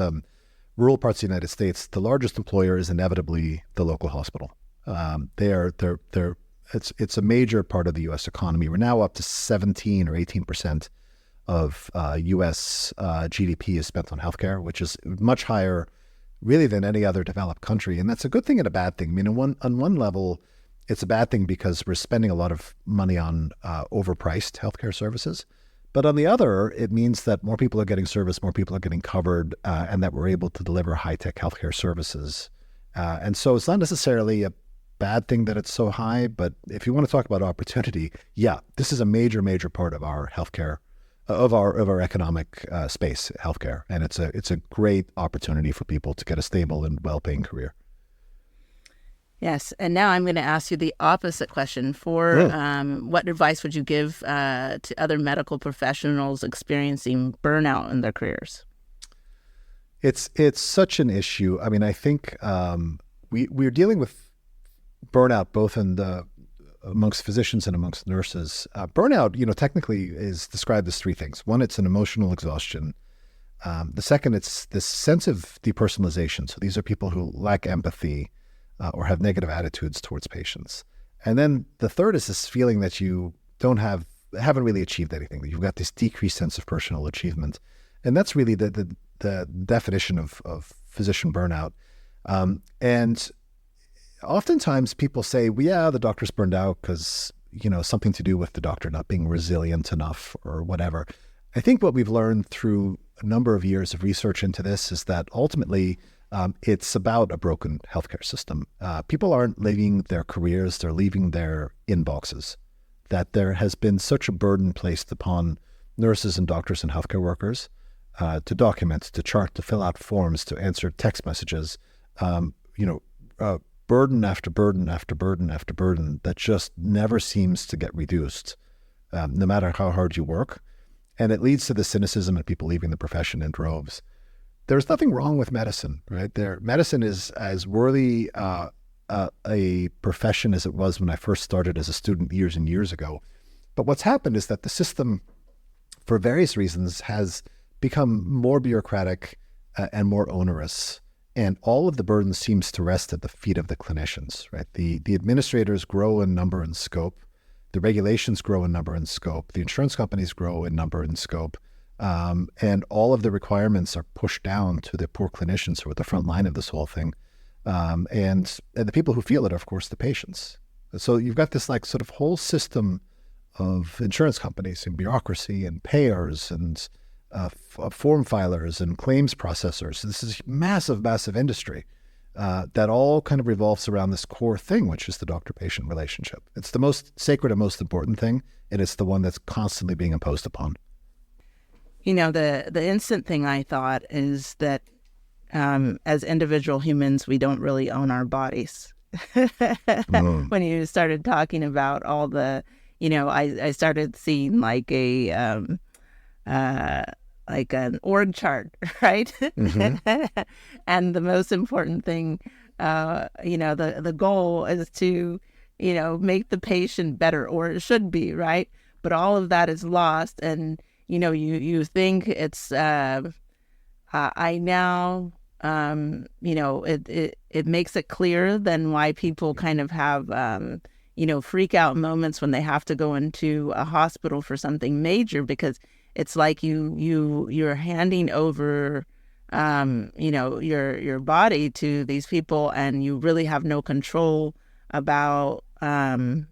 rural parts of the United States, the largest employer is inevitably the local hospital. It's a major part of the U.S. economy. We're now up to 17 or 18% of U.S. GDP is spent on healthcare, which is much higher, really, than any other developed country. And that's a good thing and a bad thing. I mean, on one level, it's a bad thing because we're spending a lot of money on overpriced healthcare services. But on the other, it means that more people are getting service, more people are getting covered, and that we're able to deliver high-tech healthcare services. And so it's not necessarily a bad thing that it's so high, but if you want to talk about opportunity, yeah, this is a major, major part of our healthcare, of our economic space, healthcare, and it's a great opportunity for people to get a stable and well-paying career. Yes, and now I'm going to ask you the opposite question. What advice would you give to other medical professionals experiencing burnout in their careers? It's such an issue. I mean, I think we're dealing with burnout both amongst physicians and amongst nurses. Burnout, technically is described as three things. One, it's an emotional exhaustion. The second, it's this sense of depersonalization. So these are people who lack empathy or have negative attitudes towards patients. And then the third is this feeling that you haven't really achieved anything, that you've got this decreased sense of personal achievement. And that's really the definition of physician burnout. And oftentimes people say, well, yeah, the doctor's burned out because, something to do with the doctor not being resilient enough or whatever. I think what we've learned through a number of years of research into this is that ultimately it's about a broken healthcare system. People aren't leaving their careers, they're leaving their inboxes. That there has been such a burden placed upon nurses and doctors and healthcare workers to document, to chart, to fill out forms, to answer text messages, burden after burden after burden after burden that just never seems to get reduced, no matter how hard you work. And it leads to the cynicism and people leaving the profession in droves. There's nothing wrong with medicine, right? Medicine is as worthy a profession as it was when I first started as a student years and years ago. But what's happened is that the system, for various reasons, has become more bureaucratic and more onerous. And all of the burden seems to rest at the feet of the clinicians, right? The administrators grow in number and scope. The regulations grow in number and scope. The insurance companies grow in number and scope. And all of the requirements are pushed down to the poor clinicians who are at the front line of this whole thing. And the people who feel it are, of course, the patients. So you've got this sort of whole system of insurance companies and bureaucracy and payers and form filers and claims processors. This is massive, massive industry that all kind of revolves around this core thing, which is the doctor-patient relationship. It's the most sacred and most important thing, and it's the one that's constantly being imposed upon. The instant thing I thought is that as individual humans, we don't really own our bodies. When you started talking about all the, I started seeing like an org chart, right? Mm-hmm. And the most important thing, the goal is to, make the patient better, or it should be, right? But all of that is lost, and you think it's, I now, it makes it clear then why people kind of have, freak out moments when they have to go into a hospital for something major, because it's like you're handing over, your body to these people, and you really have no control about, what's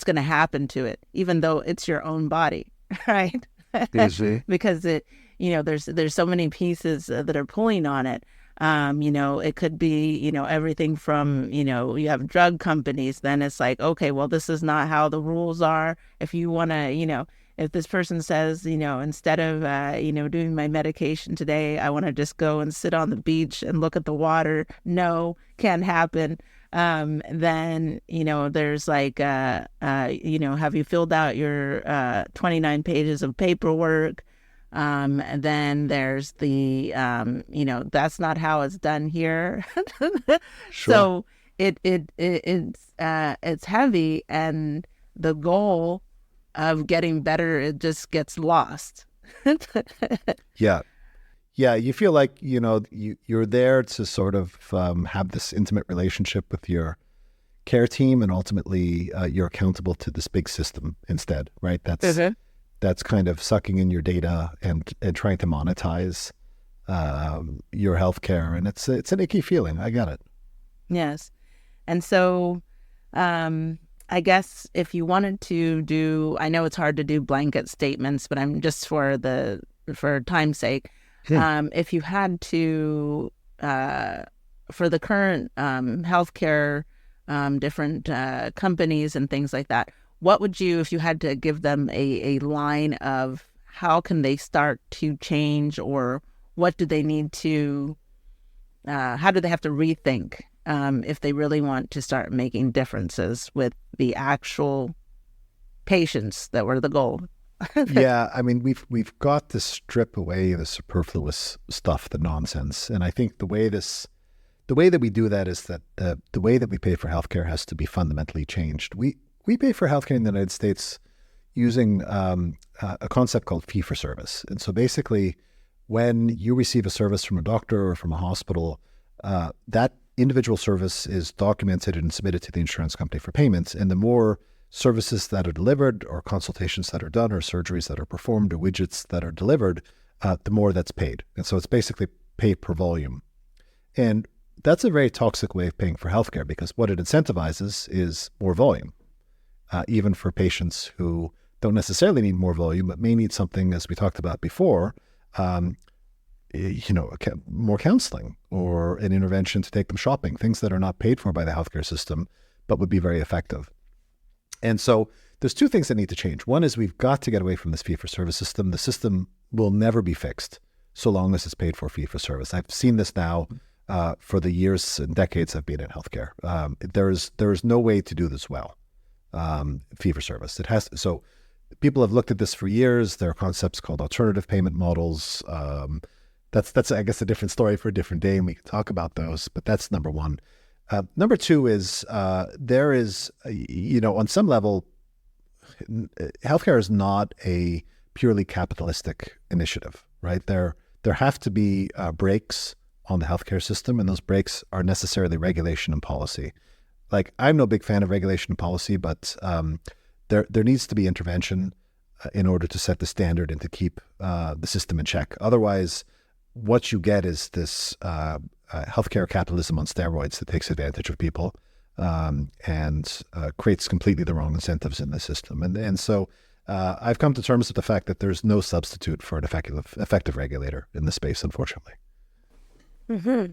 going to happen to it, even though it's your own body, right? Easy. Because there's so many pieces that are pulling on it. It could be, everything from, you have drug companies, then it's like, okay, well, this is not how the rules are. If you want to, if this person says, instead of, doing my medication today, I want to just go and sit on the beach and look at the water. No, can't happen. Then, there's like, have you filled out your 29 pages of paperwork? And then there's the, that's not how it's done here. Sure. So it's heavy, and the goal of getting better, it just gets lost. Yeah. Yeah, you feel like, you're there to sort of have this intimate relationship with your care team, and ultimately you're accountable to this big system instead, right? That's kind of sucking in your data and trying to monetize your healthcare, and it's an icky feeling. I get it. Yes. And so I guess if you wanted to do, I know it's hard to do blanket statements, but I'm just for time's sake, if you had to, for the current healthcare, different companies and things like that, what would you, if you had to give them a line of how can they start to change, or what do they need to, how do they have to rethink if they really want to start making differences with the actual patients that were the goal? Yeah, I mean, we've got to strip away the superfluous stuff, the nonsense, and I think the way that we do that is that the way that we pay for healthcare has to be fundamentally changed. We pay for healthcare in the United States using a concept called fee for service, and so basically, when you receive a service from a doctor or from a hospital, that individual service is documented and submitted to the insurance company for payments, and the more services that are delivered, or consultations that are done, or surgeries that are performed, or widgets that are delivered, the more that's paid. And so it's basically pay per volume. And that's a very toxic way of paying for healthcare, because what it incentivizes is more volume, even for patients who don't necessarily need more volume, but may need something, as we talked about before, more counseling or an intervention to take them shopping, things that are not paid for by the healthcare system, but would be very effective. And so there's two things that need to change. One is we've got to get away from this fee-for-service system. The system will never be fixed so long as it's paid for fee-for-service. I've seen this now for the years and decades I've been in healthcare. There is no way to do this well, fee-for-service. So people have looked at this for years. There are concepts called alternative payment models. That's I guess a different story for a different day, and we can talk about those. But that's number one. Number two is there is, on some level, healthcare is not a purely capitalistic initiative, right? There have to be brakes on the healthcare system, and those brakes are necessarily regulation and policy. Like, I'm no big fan of regulation and policy, but there needs to be intervention in order to set the standard and to keep the system in check. Otherwise, what you get is this healthcare capitalism on steroids that takes advantage of people and creates completely the wrong incentives in the system. And so I've come to terms with the fact that there's no substitute for an effective regulator in the space, unfortunately. Mm-hmm.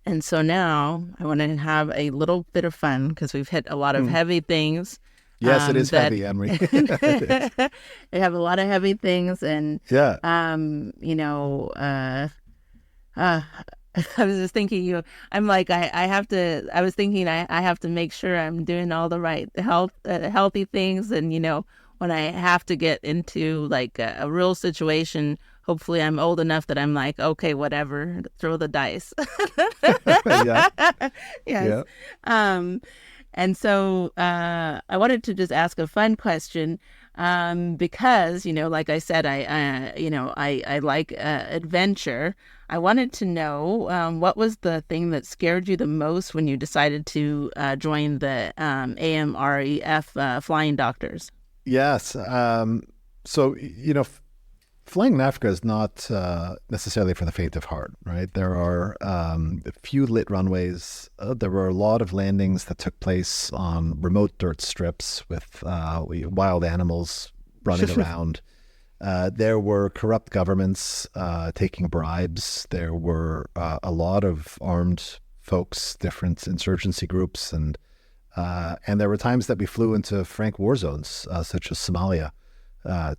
And so now I want to have a little bit of fun, because we've hit a lot of heavy things. Yes, it is heavy, Henry. They have a lot of heavy things, and yeah. I was just thinking, I'm like, I was thinking I have to make sure I'm doing all the right healthy things. And, when I have to get into like a real situation, hopefully I'm old enough that I'm like, okay, whatever, throw the dice. Yeah. Yes. Yeah. And so I wanted to just ask a fun question. because, like I said, I like adventure. I wanted to know what was the thing that scared you the most when you decided to join the AMREF Flying Doctors? Yes. So, flying in Africa is not necessarily for the faint of heart, right? There are a few lit runways. There were a lot of landings that took place on remote dirt strips with wild animals running around. There were corrupt governments taking bribes. There were a lot of armed folks, different insurgency groups, and there were times that we flew into frank war zones, such as Somalia,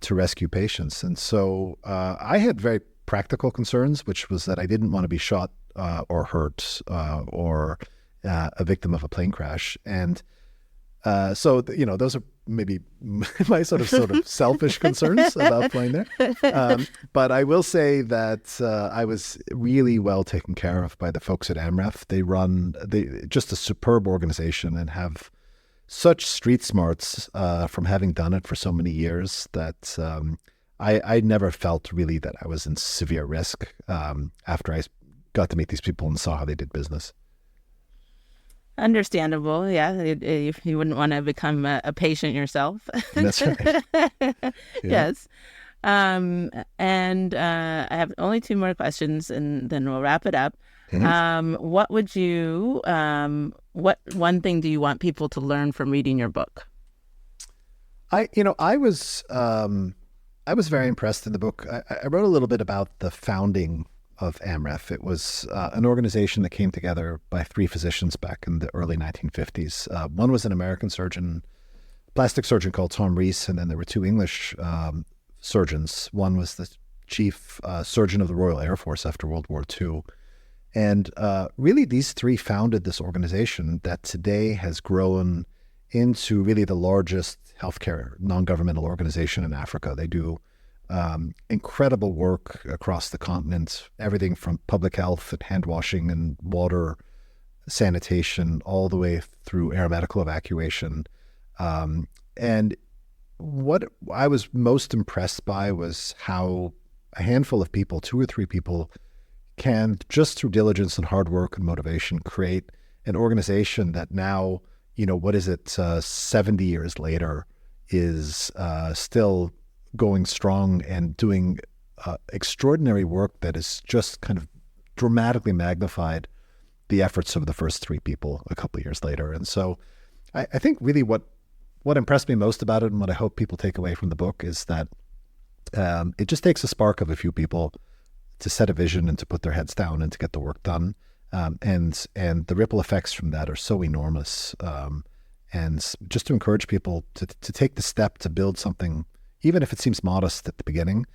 to rescue patients. And so I had very practical concerns, which was that I didn't want to be shot or hurt or a victim of a plane crash. And so, those are maybe my sort of selfish concerns about flying there. But I will say that I was really well taken care of by the folks at AMREF. They just a superb organization and have such street smarts from having done it for so many years that I never felt really that I was in severe risk after I got to meet these people and saw how they did business. Understandable. Yeah. If you wouldn't want to become a patient yourself. That's right. Yeah. Yes. And I have only two more questions and then we'll wrap it up. Mm-hmm. What one thing do you want people to learn from reading your book? I was very impressed in the book. I wrote a little bit about the founding of AMREF. It was an organization that came together by three physicians back in the early 1950s. One was an American surgeon, plastic surgeon called Tom Rees, and then there were two English surgeons. One was the chief surgeon of the Royal Air Force after World War II. And really, these three founded this organization that today has grown into really the largest healthcare non-governmental organization in Africa. They do incredible work across the continent, everything from public health and hand washing and water sanitation, all the way through air medical evacuation. And what I was most impressed by was how a handful of people, two or three people, can, just through diligence and hard work and motivation, create an organization that now, 70 years later, is still going strong and doing extraordinary work that has just kind of dramatically magnified the efforts of the first three people a couple of years later. And so I think really what impressed me most about it and what I hope people take away from the book is that it just takes a spark of a few people to set a vision and to put their heads down and to get the work done. And the ripple effects from that are so enormous. And just to encourage people to take the step to build something, even if it seems modest at the beginning,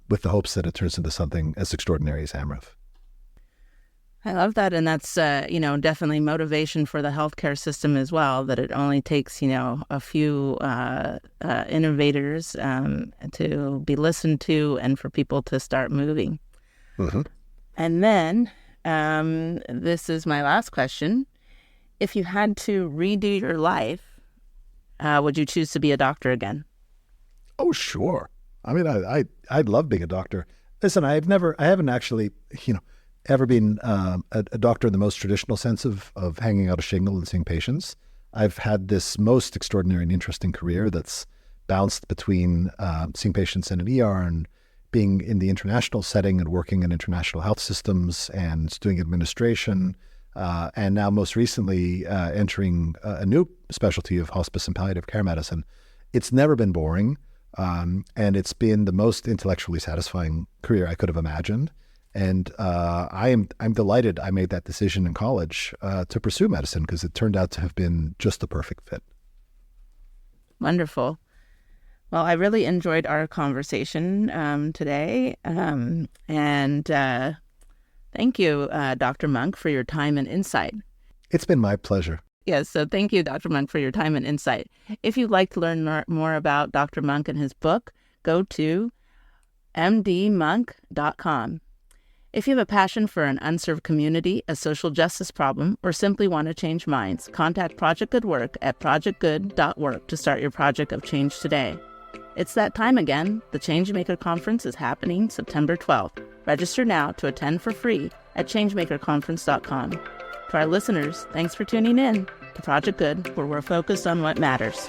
with the hopes that it turns into something as extraordinary as AMREF. I love that. And that's, definitely motivation for the healthcare system as well, that it only takes, a few innovators to be listened to and for people to start moving. Mm-hmm. And then this is my last question. If you had to redo your life, would you choose to be a doctor again? Oh, sure. I mean, I'd love being a doctor. Listen, I haven't actually, ever been a doctor in the most traditional sense of hanging out a shingle and seeing patients. I've had this most extraordinary and interesting career that's bounced between seeing patients in an ER and being in the international setting and working in international health systems and doing administration, and now most recently entering a new specialty of hospice and palliative care medicine. It's never been boring, and it's been the most intellectually satisfying career I could have imagined. And I'm delighted I made that decision in college to pursue medicine because it turned out to have been just the perfect fit. Wonderful. Well, I really enjoyed our conversation today. And thank you, Dr. Monk, for your time and insight. It's been my pleasure. Yes, so thank you, Dr. Monk, for your time and insight. If you'd like to learn more about Dr. Monk and his book, go to mdmonk.com. If you have a passion for an unserved community, a social justice problem, or simply want to change minds, contact Project Good Work at projectgood.work to start your project of change today. It's that time again. The Changemaker Conference is happening September 12th. Register now to attend for free at changemakerconference.com. To our listeners, thanks for tuning in to Project Good, where we're focused on what matters.